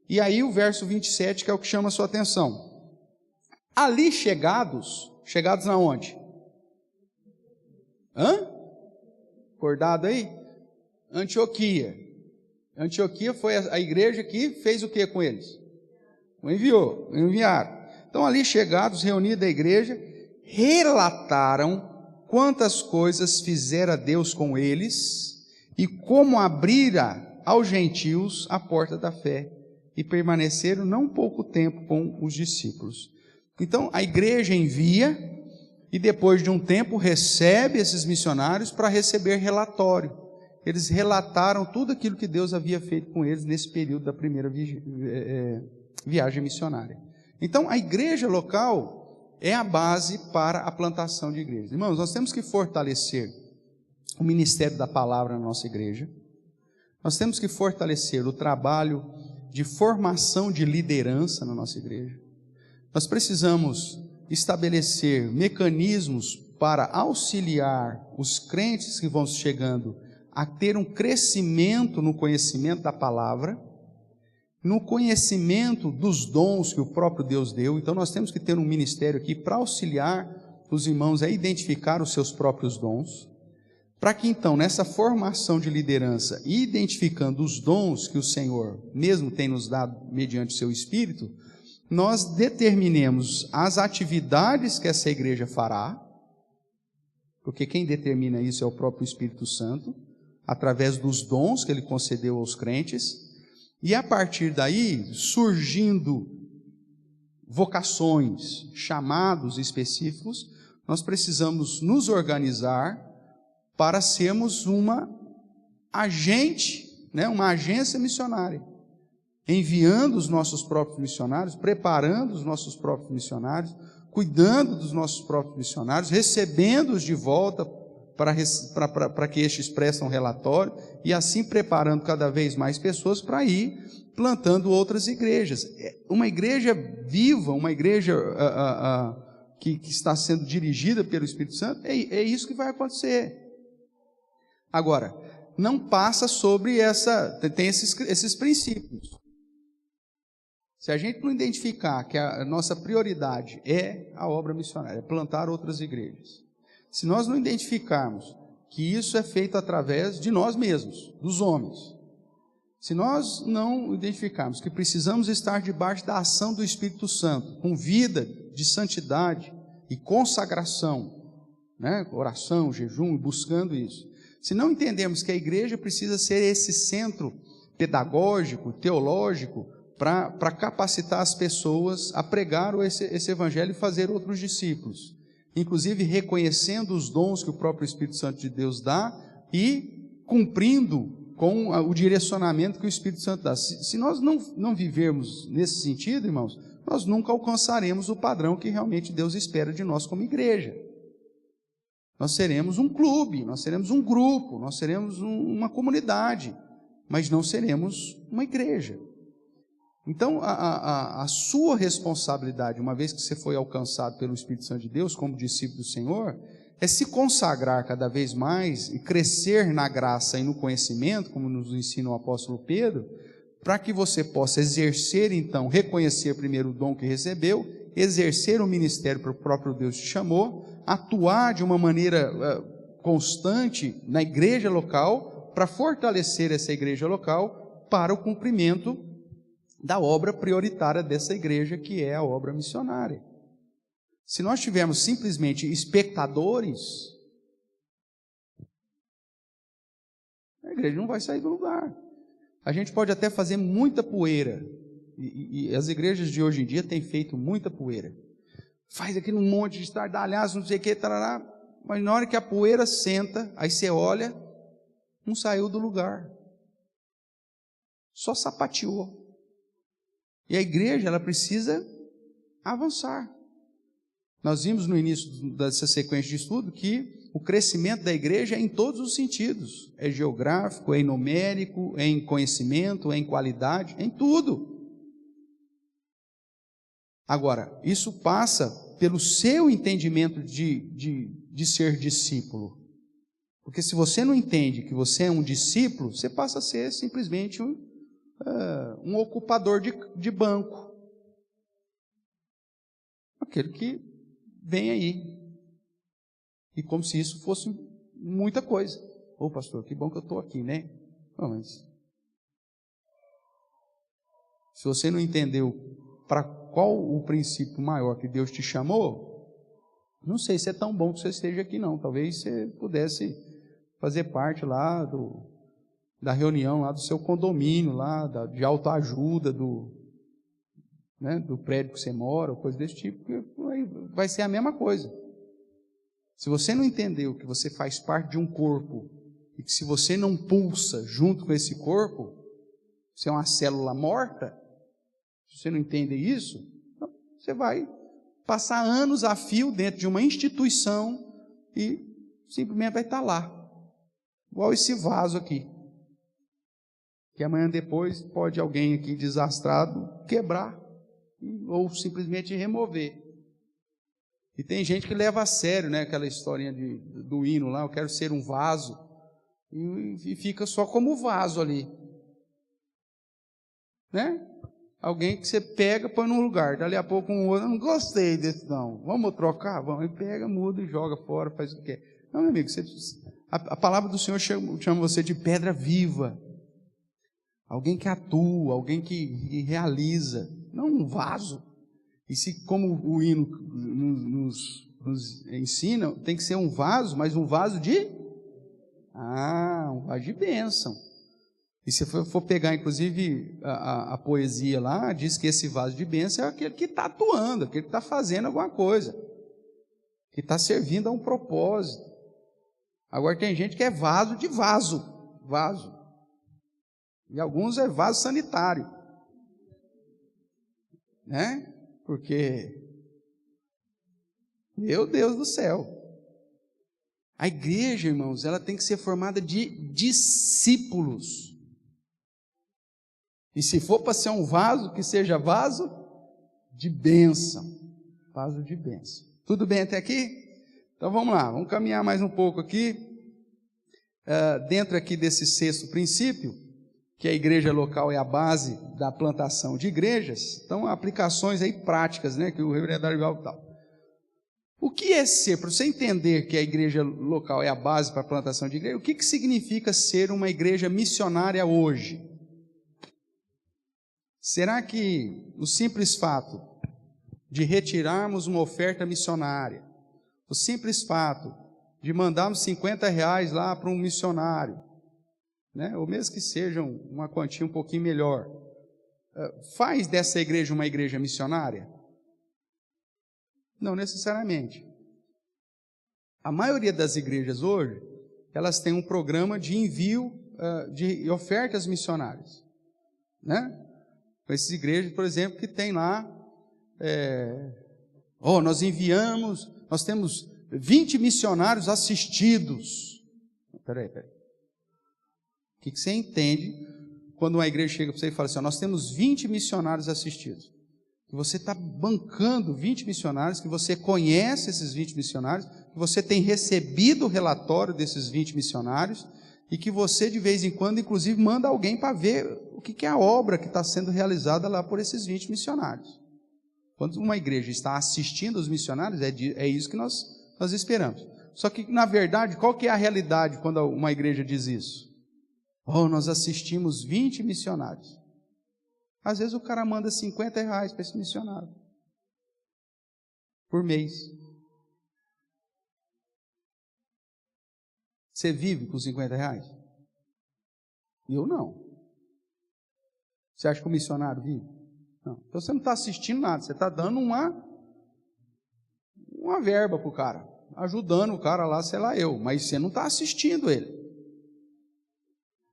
Speaker 1: e aí o verso 27 que é o que chama a sua atenção. Ali chegados na onde? Acordado aí? Antioquia. Antioquia foi a igreja que fez o que com eles? Enviaram. Então ali chegados, reunida a igreja, relataram quantas coisas fizera Deus com eles e como abrira aos gentios a porta da fé, e permaneceram não pouco tempo com os discípulos. Então a igreja envia, e depois de um tempo recebe esses missionários para receber relatório. Eles relataram tudo aquilo que Deus havia feito com eles nesse período da primeira viagem missionária. Então a igreja local é a base para a plantação de igrejas. Irmãos, nós temos que fortalecer o ministério da palavra na nossa igreja. Nós temos que fortalecer o trabalho de formação de liderança na nossa igreja. Nós precisamos estabelecer mecanismos para auxiliar os crentes que vão chegando a ter um crescimento no conhecimento da palavra, no conhecimento dos dons que o próprio Deus deu. Então nós temos que ter um ministério aqui para auxiliar os irmãos a identificar os seus próprios dons, para que então nessa formação de liderança, identificando os dons que o Senhor mesmo tem nos dado mediante o seu Espírito, nós determinemos as atividades que essa igreja fará, porque quem determina isso é o próprio Espírito Santo, através dos dons que Ele concedeu aos crentes, e a partir daí, surgindo vocações, chamados específicos, nós precisamos nos organizar para sermos uma agência missionária, enviando os nossos próprios missionários, preparando os nossos próprios missionários, cuidando dos nossos próprios missionários, recebendo-os de volta para que estes prestem relatório, e assim preparando cada vez mais pessoas para ir plantando outras igrejas. Uma igreja viva, uma igreja que está sendo dirigida pelo Espírito Santo, é isso que vai acontecer. Agora, não passa sobre tem esses princípios. Se a gente não identificar que a nossa prioridade é a obra missionária, é plantar outras igrejas, se nós não identificarmos que isso é feito através de nós mesmos, dos homens, se nós não identificarmos que precisamos estar debaixo da ação do Espírito Santo, com vida de santidade e consagração, né? Oração, jejum, buscando isso, se não entendemos que a igreja precisa ser esse centro pedagógico, teológico, para capacitar as pessoas a pregar esse evangelho e fazer outros discípulos, inclusive reconhecendo os dons que o próprio Espírito Santo de Deus dá e cumprindo com o direcionamento que o Espírito Santo dá. Se nós não vivermos nesse sentido, irmãos, nós nunca alcançaremos o padrão que realmente Deus espera de nós como igreja. Nós seremos um clube, nós seremos um grupo, nós seremos uma comunidade, mas não seremos uma igreja. Então, a sua responsabilidade, uma vez que você foi alcançado pelo Espírito Santo de Deus, como discípulo do Senhor, é se consagrar cada vez mais e crescer na graça e no conhecimento, como nos ensina o apóstolo Pedro, para que você possa exercer, então, reconhecer primeiro o dom que recebeu, exercer o ministério para o próprio Deus te chamou, atuar de uma maneira constante na igreja local, para fortalecer essa igreja local para o cumprimento da obra prioritária dessa igreja, que é a obra missionária. Se nós tivermos simplesmente espectadores, a igreja não vai sair do lugar. A gente pode até fazer muita poeira, e as igrejas de hoje em dia têm feito muita poeira. Faz aquele monte de estardalhaço, não sei o que, tarará, mas na hora que a poeira senta, aí você olha, não saiu do lugar, só sapateou. E a igreja, ela precisa avançar. Nós vimos no início dessa sequência de estudo que o crescimento da igreja é em todos os sentidos. É geográfico, é em numérico, é em conhecimento, é em qualidade, é em tudo. Agora, isso passa pelo seu entendimento de ser discípulo. Porque se você não entende que você é um discípulo, você passa a ser simplesmente um ocupador de banco. Aquele que vem aí. E como se isso fosse muita coisa. Ô pastor, que bom que eu estou aqui, né? Não, mas se você não entendeu para qual o princípio maior que Deus te chamou, não sei se é tão bom que você esteja aqui não. Talvez você pudesse fazer parte lá da reunião lá do seu condomínio, lá de autoajuda, do prédio que você mora, ou coisa desse tipo, vai ser a mesma coisa. Se você não entendeu que você faz parte de um corpo, e que se você não pulsa junto com esse corpo, você é uma célula morta, se você não entende isso, você vai passar anos a fio dentro de uma instituição e simplesmente vai estar lá, igual esse vaso aqui, que amanhã depois pode alguém aqui desastrado quebrar, ou simplesmente remover. E tem gente que leva a sério, né, aquela historinha do hino lá, eu quero ser um vaso, e fica só como vaso ali, né? Alguém que você pega, põe num lugar, dali a pouco um outro, eu não gostei desse não, vamos trocar? Vamos, e pega, muda e joga fora, faz o que quer. Não, meu amigo, a palavra do Senhor chama você de pedra viva, alguém que atua, alguém que realiza, não um vaso. E se, como o hino nos ensina, tem que ser um vaso, mas um vaso um vaso de bênção. E se for pegar, inclusive, a poesia lá, diz que esse vaso de bênção é aquele que está atuando, aquele que está fazendo alguma coisa, que está servindo a um propósito. Agora tem gente que é vaso de vaso. E alguns é vaso sanitário, né? Porque, meu Deus do céu, A igreja, irmãos, ela tem que ser formada de discípulos. E se for para ser um vaso, que seja vaso de bênção. Vaso de bênção. Tudo bem até aqui? Então vamos lá, vamos caminhar mais um pouco aqui. Dentro aqui desse sexto princípio, que a igreja local é a base da plantação de igrejas, então aplicações aí práticas, né, que o reverendo Arival tal. O que é ser, para você entender que a igreja local é a base para a plantação de igreja, o que significa ser uma igreja missionária hoje? Será que o simples fato de retirarmos uma oferta missionária, o simples fato de mandarmos R$50 lá para um missionário, né, ou mesmo que seja uma quantia um pouquinho melhor, faz dessa igreja uma igreja missionária? Não necessariamente. A maioria das igrejas hoje, elas têm um programa de envio de ofertas missionárias, né? Com essas igrejas, por exemplo, que tem lá, nós temos 20 missionários assistidos. Peraí. O que você entende quando uma igreja chega para você e fala assim, nós temos 20 missionários assistidos? Que você está bancando 20 missionários, que você conhece esses 20 missionários, que você tem recebido o relatório desses 20 missionários, e que você de vez em quando, inclusive, manda alguém para ver o que é a obra que está sendo realizada lá por esses 20 missionários. Quando uma igreja está assistindo os missionários, é isso que nós esperamos. Só que, na verdade, qual que é a realidade quando uma igreja diz isso? Nós assistimos 20 missionários. Às vezes o cara manda R$50 para esse missionário, por mês. Você vive com R$50? Eu não. Você acha que o missionário vive? Não. Então você não está assistindo nada, você está dando uma verba para o cara, ajudando o cara lá, sei lá eu, mas você não está assistindo ele.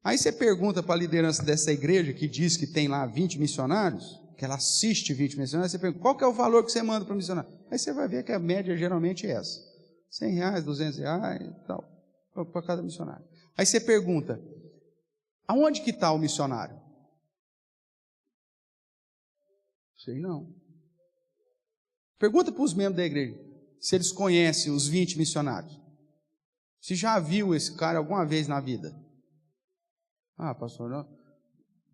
Speaker 1: Aí você pergunta para a liderança dessa igreja, que diz que tem lá 20 missionários, que ela assiste 20 missionários, você pergunta, qual que é o valor que você manda para o missionário? Aí você vai ver que a média geralmente é essa, R$100, R$200 e tal, para cada missionário. Aí você pergunta, aonde que está o missionário? Sei não. Pergunta para os membros da igreja, se eles conhecem os 20 missionários. Se já viu esse cara alguma vez na vida. Pastor, não.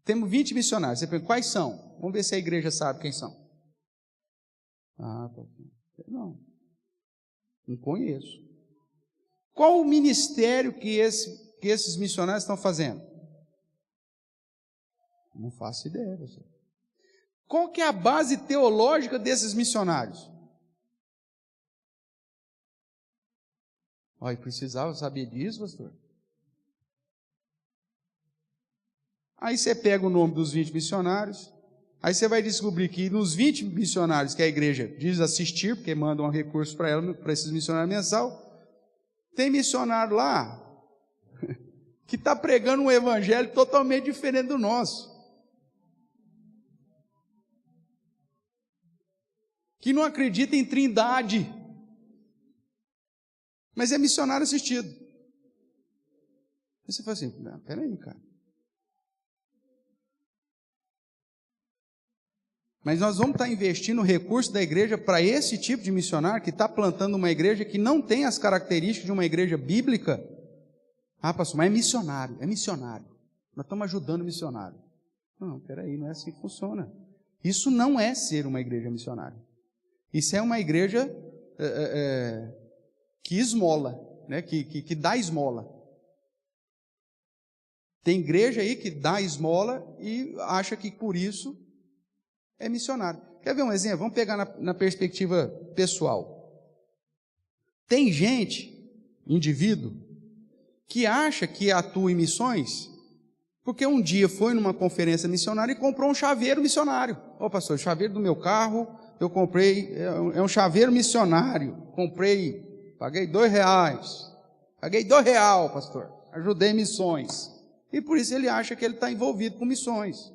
Speaker 1: Temos 20 missionários. Você pergunta, quais são? Vamos ver se a igreja sabe quem são. Não conheço. Qual o ministério que esses missionários estão fazendo? Não faço ideia, pastor. Qual que é a base teológica desses missionários? Precisava saber disso, pastor. Aí você pega o nome dos 20 missionários, aí você vai descobrir que nos 20 missionários que a igreja diz assistir, porque mandam um recurso para esses missionários mensal, tem missionário lá que está pregando um evangelho totalmente diferente do nosso. Que não acredita em trindade, mas é missionário assistido. Aí você fala assim, peraí, cara. Mas nós vamos estar investindo recurso da igreja para esse tipo de missionário que está plantando uma igreja que não tem as características de uma igreja bíblica? Pastor, mas é missionário. Nós estamos ajudando o missionário. Não, peraí, não é assim que funciona. Isso não é ser uma igreja missionária. Isso é uma igreja que esmola, né? que dá esmola. Tem igreja aí que dá esmola e acha que por isso é missionário. Quer ver um exemplo? Vamos pegar na perspectiva pessoal. Tem gente, indivíduo, que acha que atua em missões porque um dia foi numa conferência missionária e comprou um chaveiro missionário. Pastor, o chaveiro do meu carro, eu comprei, é um chaveiro missionário. Paguei R$2. Paguei R$2, pastor. Ajudei missões. E por isso ele acha que ele está envolvido com missões.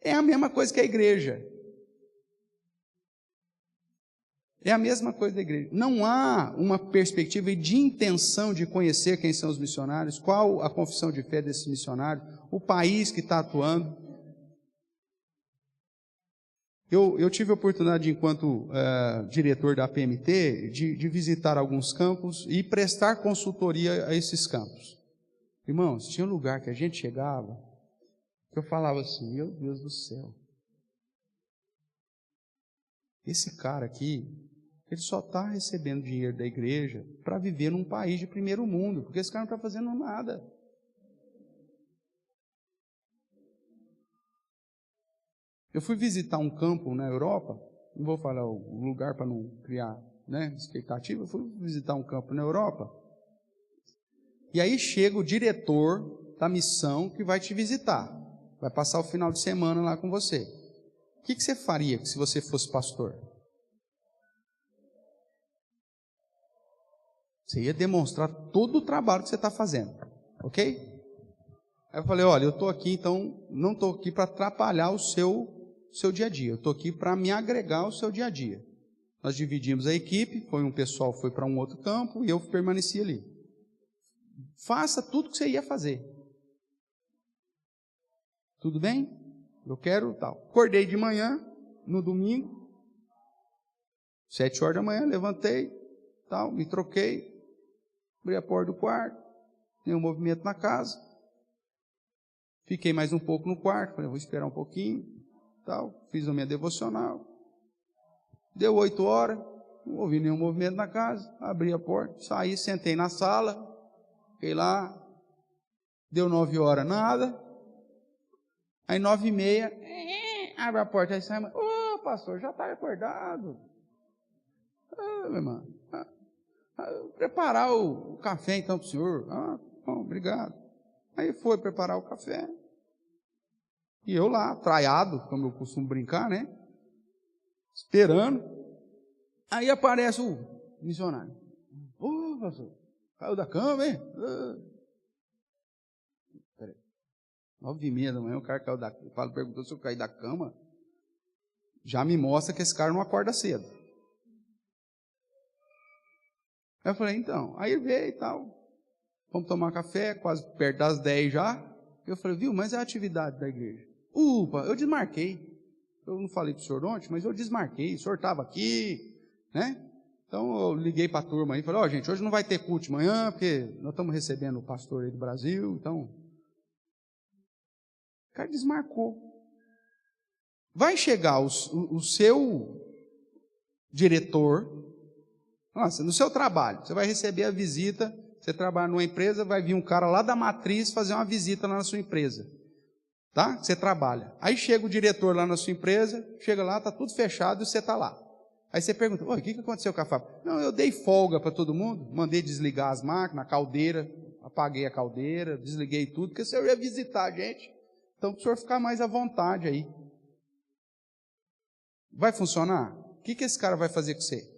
Speaker 1: É a mesma coisa que a igreja. É a mesma coisa da igreja. Não há uma perspectiva de intenção de conhecer quem são os missionários, qual a confissão de fé desses missionários, o país que está atuando. Eu tive a oportunidade, enquanto diretor da PMT, de visitar alguns campos e prestar consultoria a esses campos. Irmãos, tinha um lugar que a gente chegava, que eu falava assim, meu Deus do céu, esse cara aqui, ele só está recebendo dinheiro da igreja para viver num país de primeiro mundo, porque esse cara não está fazendo nada. Eu fui visitar um campo na Europa, não vou falar o lugar para não criar, expectativa, eu fui visitar um campo na Europa, e aí chega o diretor da missão que vai te visitar, vai passar o final de semana lá com você. O que você faria se você fosse pastor? Você ia demonstrar todo o trabalho que você está fazendo, ok? Aí eu falei, olha, eu estou aqui, então, não estou aqui para atrapalhar o seu dia a dia, eu estou aqui para me agregar ao seu dia a dia. Nós dividimos a equipe, um pessoal foi para um outro campo e eu permaneci ali. Faça tudo o que você ia fazer. Tudo bem? Eu quero tal. Acordei de manhã, no domingo, 7 horas da manhã, levantei, tal, me troquei, abri a porta do quarto, nenhum movimento na casa. Fiquei mais um pouco no quarto, falei, vou esperar um pouquinho, tal, fiz a minha devocional. Deu 8 horas, não ouvi nenhum movimento na casa, abri a porta, saí, sentei na sala, fiquei lá, deu 9 horas, nada. Aí 9h30, abre a porta, aí sai, pastor, já está acordado. Meu irmão, preparar o café então para o senhor. Bom, obrigado. Aí foi preparar o café. E eu lá, traiado, como eu costumo brincar, esperando. Aí aparece o missionário. Pastor, caiu da cama, hein? Peraí. 9h30 da manhã, o cara caiu da cama. Perguntou se eu caí da cama. Já me mostra que esse cara não acorda cedo. Aí eu falei, então, aí veio e tal, vamos tomar café, quase perto das 10 já. Eu falei, viu, mas é a atividade da igreja. Eu desmarquei. Eu não falei para o senhor ontem, mas eu desmarquei, o senhor estava aqui, Então eu liguei para a turma aí, falei, gente, hoje não vai ter culto de manhã, porque nós estamos recebendo o pastor aí do Brasil, então... O cara desmarcou. Vai chegar o seu diretor... Nossa, no seu trabalho, você vai receber a visita, você trabalha numa empresa, vai vir um cara lá da matriz fazer uma visita lá na sua empresa, tá? Você trabalha. Aí chega o diretor lá na sua empresa, chega lá, está tudo fechado e você está lá. Aí você pergunta, o que aconteceu com a fábrica? Não, eu dei folga para todo mundo, mandei desligar as máquinas, a caldeira, apaguei a caldeira, desliguei tudo, porque o senhor ia visitar a gente, então para o senhor ficar mais à vontade aí. Vai funcionar? O que esse cara vai fazer com você?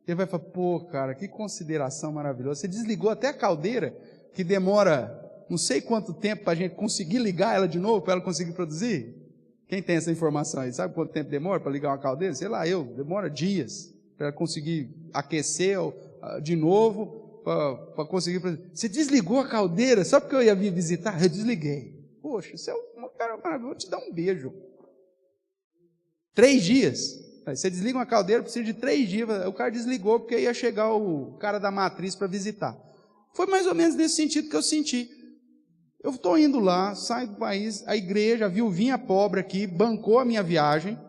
Speaker 1: Ele vai falar, cara, que consideração maravilhosa. Você desligou até a caldeira, que demora não sei quanto tempo para a gente conseguir ligar ela de novo, para ela conseguir produzir. Quem tem essa informação aí? Sabe quanto tempo demora para ligar uma caldeira? Sei lá, demora dias para ela conseguir aquecer de novo, para conseguir produzir. Você desligou a caldeira só porque eu ia vir visitar? Eu desliguei. Poxa, você é um cara maravilhoso, vou te dar um beijo. 3 dias. Você desliga uma caldeira, precisa de 3 dias. O cara desligou porque ia chegar o cara da matriz para visitar. Foi mais ou menos nesse sentido que eu senti. Eu estou indo lá, saio do país, a igreja, a viuvinha pobre aqui, bancou a minha viagem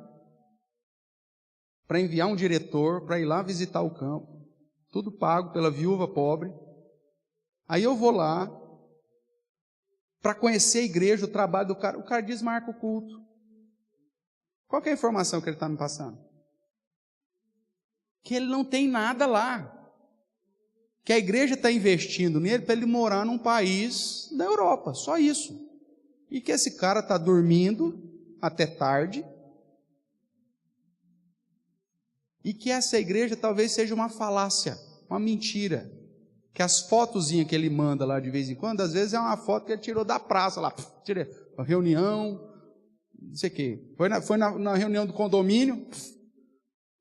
Speaker 1: para enviar um diretor para ir lá visitar o campo. Tudo pago pela viúva pobre. Aí eu vou lá para conhecer a igreja, o trabalho do cara. O cara desmarca o culto. Qual que é a informação que ele está me passando? Que ele não tem nada lá, que a igreja está investindo nele para ele morar num país da Europa, só isso, e que esse cara está dormindo até tarde, e que essa igreja talvez seja uma falácia, uma mentira, que as fotozinhas que ele manda lá de vez em quando, às vezes é uma foto que ele tirou da praça lá, tirei, uma reunião não sei o quê. Foi na reunião do condomínio,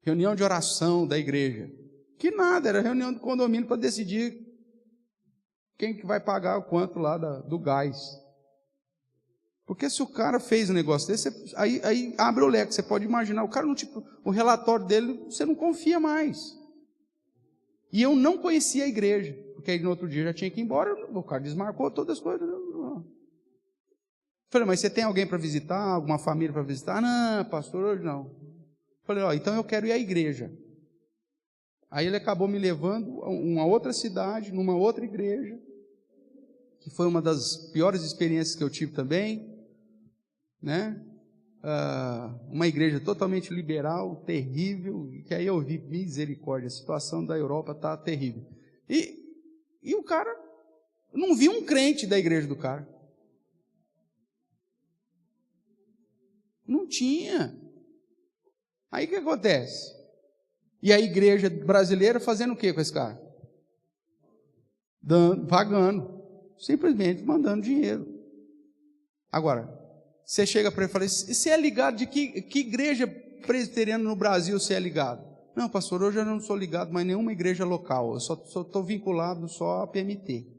Speaker 1: reunião de oração da igreja. Que nada, era reunião do condomínio para decidir quem que vai pagar o quanto lá do gás. Porque se o cara fez um negócio desse, aí abre o leque, você pode imaginar, o cara não, tipo, o relatório dele, você não confia mais. E eu não conhecia a igreja, porque aí no outro dia já tinha que ir embora, o cara desmarcou todas as coisas. Falei, mas você tem alguém para visitar, alguma família para visitar? Não, pastor, hoje não. Falei, então eu quero ir à igreja. Aí ele acabou me levando a uma outra cidade, numa outra igreja, que foi uma das piores experiências que eu tive também, né? Uma igreja totalmente liberal, terrível, que aí eu vi, misericórdia, a situação da Europa está terrível. E o cara, não vi um crente da igreja do cara. Não tinha. Aí o que acontece? E a igreja brasileira fazendo o que com esse cara? Pagando. Simplesmente mandando dinheiro. Agora, você chega para ele e fala, você é ligado de que igreja presbiteriana no Brasil você é ligado? Não, pastor, hoje eu não sou ligado mais nenhuma igreja local, eu só estou vinculado só à PMT.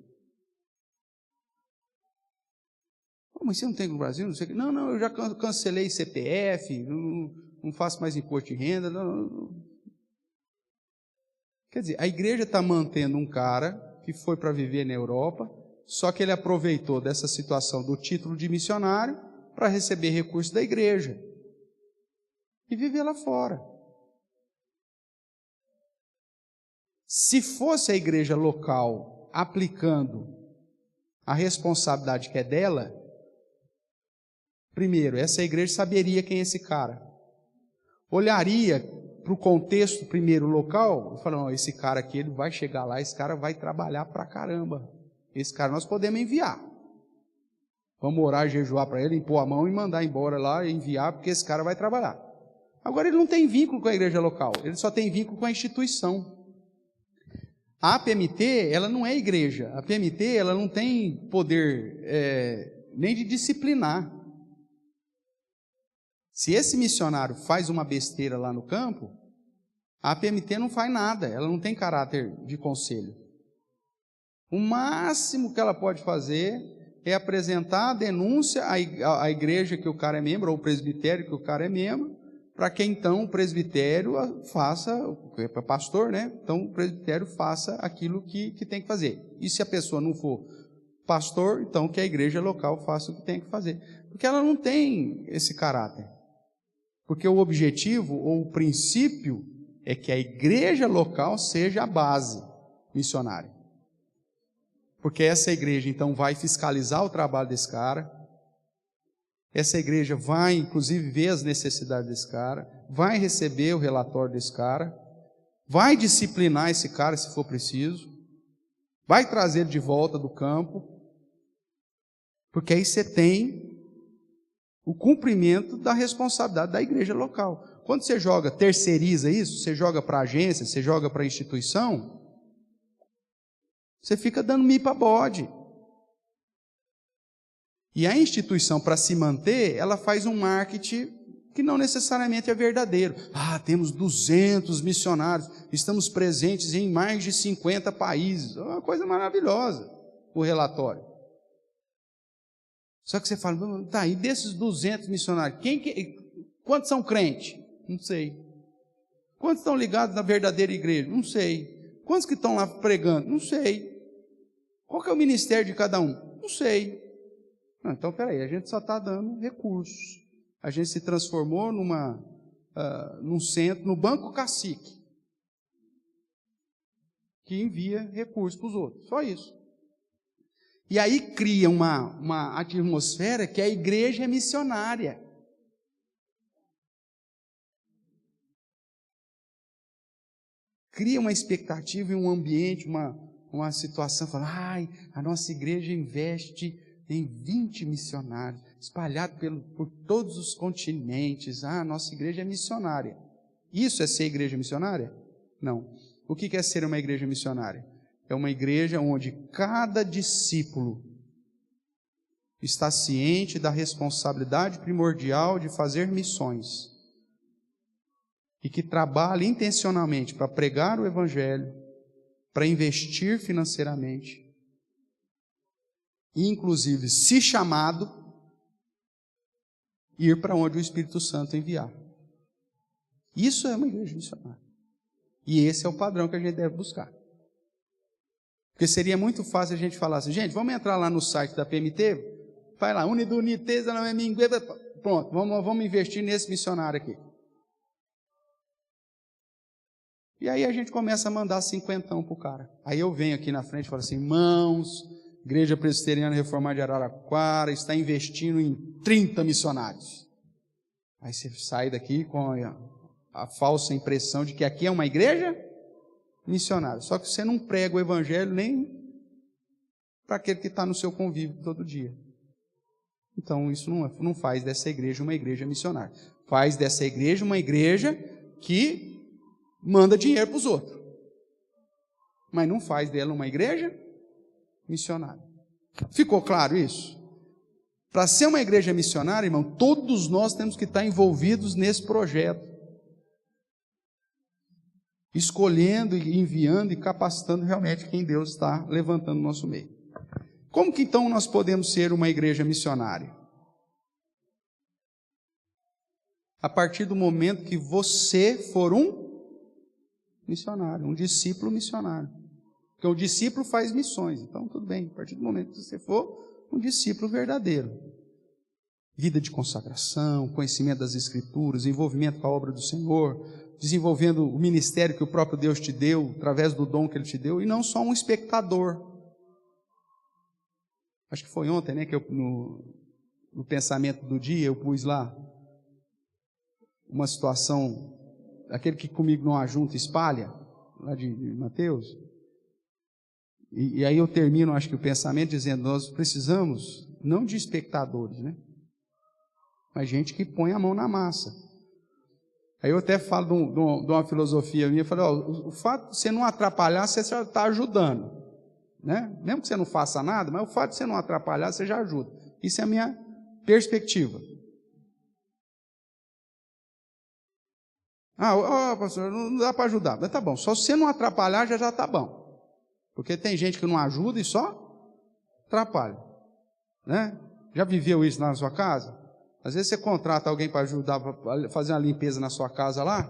Speaker 1: Mas você não tem no Brasil? Não, sei. Não, eu já cancelei CPF, não faço mais imposto de renda. Não. Quer dizer, a igreja está mantendo um cara que foi para viver na Europa, só que ele aproveitou dessa situação do título de missionário para receber recursos da igreja e viver lá fora. Se fosse a igreja local aplicando a responsabilidade que é dela, primeiro, essa igreja saberia quem é esse cara. Olharia para o contexto primeiro local e falaria, esse cara aqui, ele vai chegar lá, esse cara vai trabalhar pra caramba. Esse cara nós podemos enviar. Vamos orar e jejuar para ele, impor a mão e mandar embora lá e enviar, porque esse cara vai trabalhar. Agora ele não tem vínculo com a igreja local, ele só tem vínculo com a instituição. A PMT, ela não é igreja. A PMT, ela não tem poder nem de disciplinar. Se esse missionário faz uma besteira lá no campo, a PMT não faz nada, ela não tem caráter de conselho. O máximo que ela pode fazer é apresentar a denúncia à igreja que o cara é membro, ou o presbitério que o cara é membro, para que então o presbitério faça, é pastor, né? Então o presbitério faça aquilo que tem que fazer. E se a pessoa não for pastor, então que a igreja local faça o que tem que fazer. Porque ela não tem esse caráter. Porque o objetivo ou o princípio é que a igreja local seja a base missionária. Porque essa igreja então vai fiscalizar o trabalho desse cara, essa igreja vai inclusive ver as necessidades desse cara, vai receber o relatório desse cara, vai disciplinar esse cara se for preciso, vai trazer ele de volta do campo, porque aí você tem o cumprimento da responsabilidade da igreja local. Quando você terceiriza isso, você joga para a agência, você joga para a instituição, você fica dando mipa bode. E a instituição, para se manter, ela faz um marketing que não necessariamente é verdadeiro. Temos 200 missionários, estamos presentes em mais de 50 países. É uma coisa maravilhosa o relatório. Só que você fala, e desses 200 missionários, quantos são crentes? Não sei. Quantos estão ligados na verdadeira igreja? Não sei. Quantos que estão lá pregando? Não sei. Qual que é o ministério de cada um? Não sei. Então, peraí, a gente só está dando recursos. A gente se transformou num centro, no Banco Cacique, que envia recursos para os outros. Só isso. E aí cria uma atmosfera que a igreja é missionária. Cria uma expectativa e um ambiente, uma situação, fala, a nossa igreja investe em 20 missionários, espalhados por todos os continentes. A nossa igreja é missionária. Isso é ser igreja missionária? Não. O que é ser uma igreja missionária? É uma igreja onde cada discípulo está ciente da responsabilidade primordial de fazer missões e que trabalha intencionalmente para pregar o Evangelho, para investir financeiramente, e inclusive, se chamado, ir para onde o Espírito Santo enviar. Isso é uma igreja missionária. E esse é o padrão que a gente deve buscar. Porque seria muito fácil a gente falar assim, gente, vamos entrar lá no site da PMT, vai lá, Uniduniteza na Mingue, pronto, vamos investir nesse missionário aqui. E aí a gente começa a mandar 50 pro cara. Aí eu venho aqui na frente e falo assim, irmãos, Igreja Presbiteriana Reformada de Araraquara está investindo em 30 missionários. Aí você sai daqui com a falsa impressão de que aqui é uma igreja missionária. Só que você não prega o Evangelho nem para aquele que está no seu convívio todo dia. Então isso não faz dessa igreja uma igreja missionária. Faz dessa igreja uma igreja que manda dinheiro para os outros. Mas não faz dela uma igreja missionária. Ficou claro isso? Para ser uma igreja missionária, irmão, todos nós temos que estar envolvidos nesse projeto. Escolhendo, enviando e capacitando realmente quem Deus está levantando no nosso meio. Como que então nós podemos ser uma igreja missionária? A partir do momento que você for um missionário, um discípulo missionário. Porque o discípulo faz missões, então tudo bem, a partir do momento que você for um discípulo verdadeiro. Vida de consagração, conhecimento das Escrituras, envolvimento com a obra do Senhor, desenvolvendo o ministério que o próprio Deus te deu, através do dom que Ele te deu, e não só um espectador. Acho que foi ontem, né, que eu, no pensamento do dia, eu pus lá uma situação, aquele que comigo não ajunta, espalha, lá de Mateus. E aí eu termino, acho que o pensamento dizendo, nós precisamos, não de espectadores, né, mas gente que põe a mão na massa. Aí eu até falo de uma filosofia minha, eu falei, o fato de você não atrapalhar, você já está ajudando, né? Mesmo que você não faça nada, mas o fato de você não atrapalhar, você já ajuda. Isso é a minha perspectiva. Pastor, não dá para ajudar. Mas tá bom, só se você não atrapalhar, já está bom. Porque tem gente que não ajuda e só atrapalha, né? Já viveu isso na sua casa? Às vezes você contrata alguém para ajudar, para fazer uma limpeza na sua casa lá,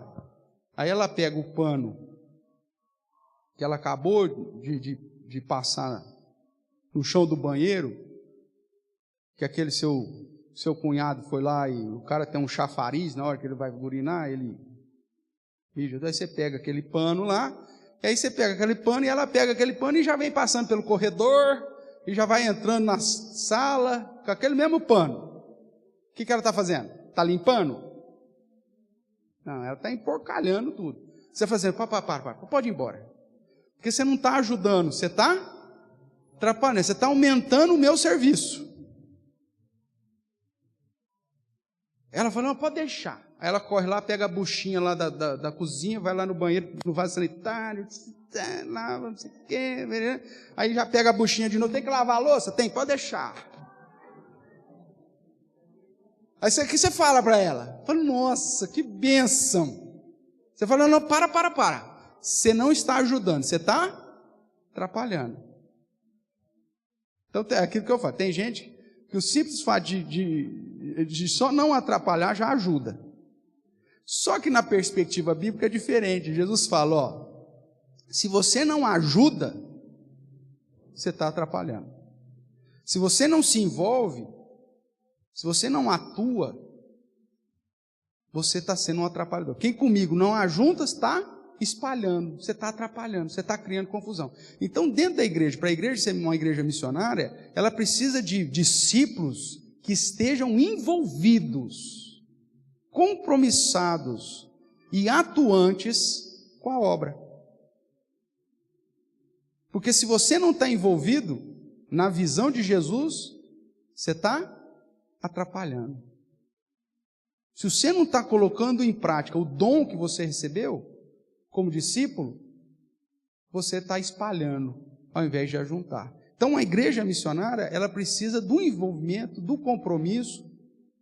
Speaker 1: aí ela pega o pano que ela acabou de passar no chão do banheiro, que aquele seu cunhado foi lá e o cara tem um chafariz na hora que ele vai urinar, ele mija. Aí você pega aquele pano lá, e aí você pega aquele pano e ela pega aquele pano e já vem passando pelo corredor, e já vai entrando na sala com aquele mesmo pano. O que ela está fazendo? Está limpando? Não, ela está emporcalhando tudo. Você está fazendo, para, pode ir embora. Porque você não está ajudando, você está atrapalhando, você está aumentando o meu serviço. Ela fala, não, pode deixar. Aí ela corre lá, pega a buchinha lá da cozinha, vai lá no banheiro, no vaso sanitário, lava, não sei o quê. Aí já pega a buchinha de novo, tem que lavar a louça? Tem, pode deixar. Aí o que você fala para ela? Fala, nossa, que bênção. Você fala, não, para. Você não está ajudando, você está atrapalhando. Então, é aquilo que eu falo. Tem gente que o simples fato de só não atrapalhar já ajuda. Só que na perspectiva bíblica é diferente. Jesus fala, se você não ajuda, você está atrapalhando. Se você não se envolve, se você não atua, você está sendo um atrapalhador. Quem comigo não ajunta, está espalhando, você está atrapalhando, você está criando confusão. Então, dentro da igreja, para a igreja ser uma igreja missionária, ela precisa de discípulos que estejam envolvidos, compromissados e atuantes com a obra. Porque se você não está envolvido na visão de Jesus, você está atrapalhando. Se você não está colocando em prática o dom que você recebeu como discípulo, você está espalhando ao invés de ajuntar. Então, a igreja missionária, ela precisa do envolvimento, do compromisso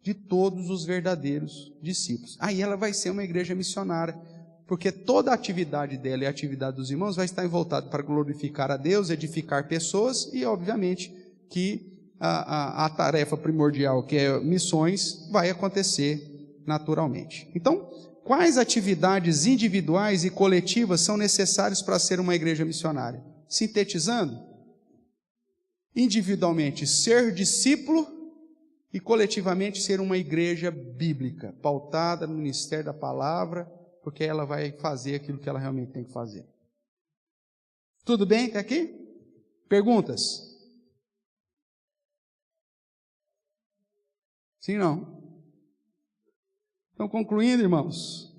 Speaker 1: de todos os verdadeiros discípulos. Aí ela vai ser uma igreja missionária, porque toda a atividade dela e a atividade dos irmãos vai estar voltada para glorificar a Deus, edificar pessoas e, obviamente, que a tarefa primordial, que é missões, vai acontecer naturalmente. Então, quais atividades individuais e coletivas são necessárias para ser uma igreja missionária? Sintetizando, individualmente ser discípulo e coletivamente ser uma igreja bíblica, pautada no ministério da palavra, porque ela vai fazer aquilo que ela realmente tem que fazer. Tudo bem até aqui? Perguntas? Sim, não? Então, concluindo, irmãos,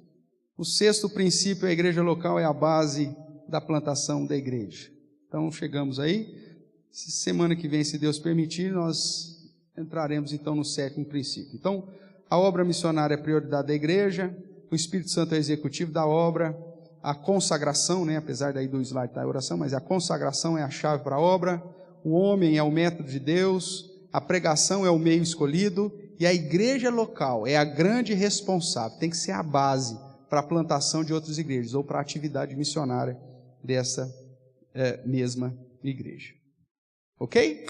Speaker 1: o sexto princípio, a igreja local é a base da plantação da igreja. Então, chegamos aí. Semana que vem, se Deus permitir, nós entraremos então no sétimo princípio. Então, a obra missionária é a prioridade da igreja, o Espírito Santo é o executivo da obra, a consagração, apesar daí do slide da oração, mas a consagração é a chave para a obra, o homem é o método de Deus, a pregação é o meio escolhido, e a igreja local é a grande responsável, tem que ser a base para a plantação de outras igrejas, ou para a atividade missionária dessa mesma igreja. Ok?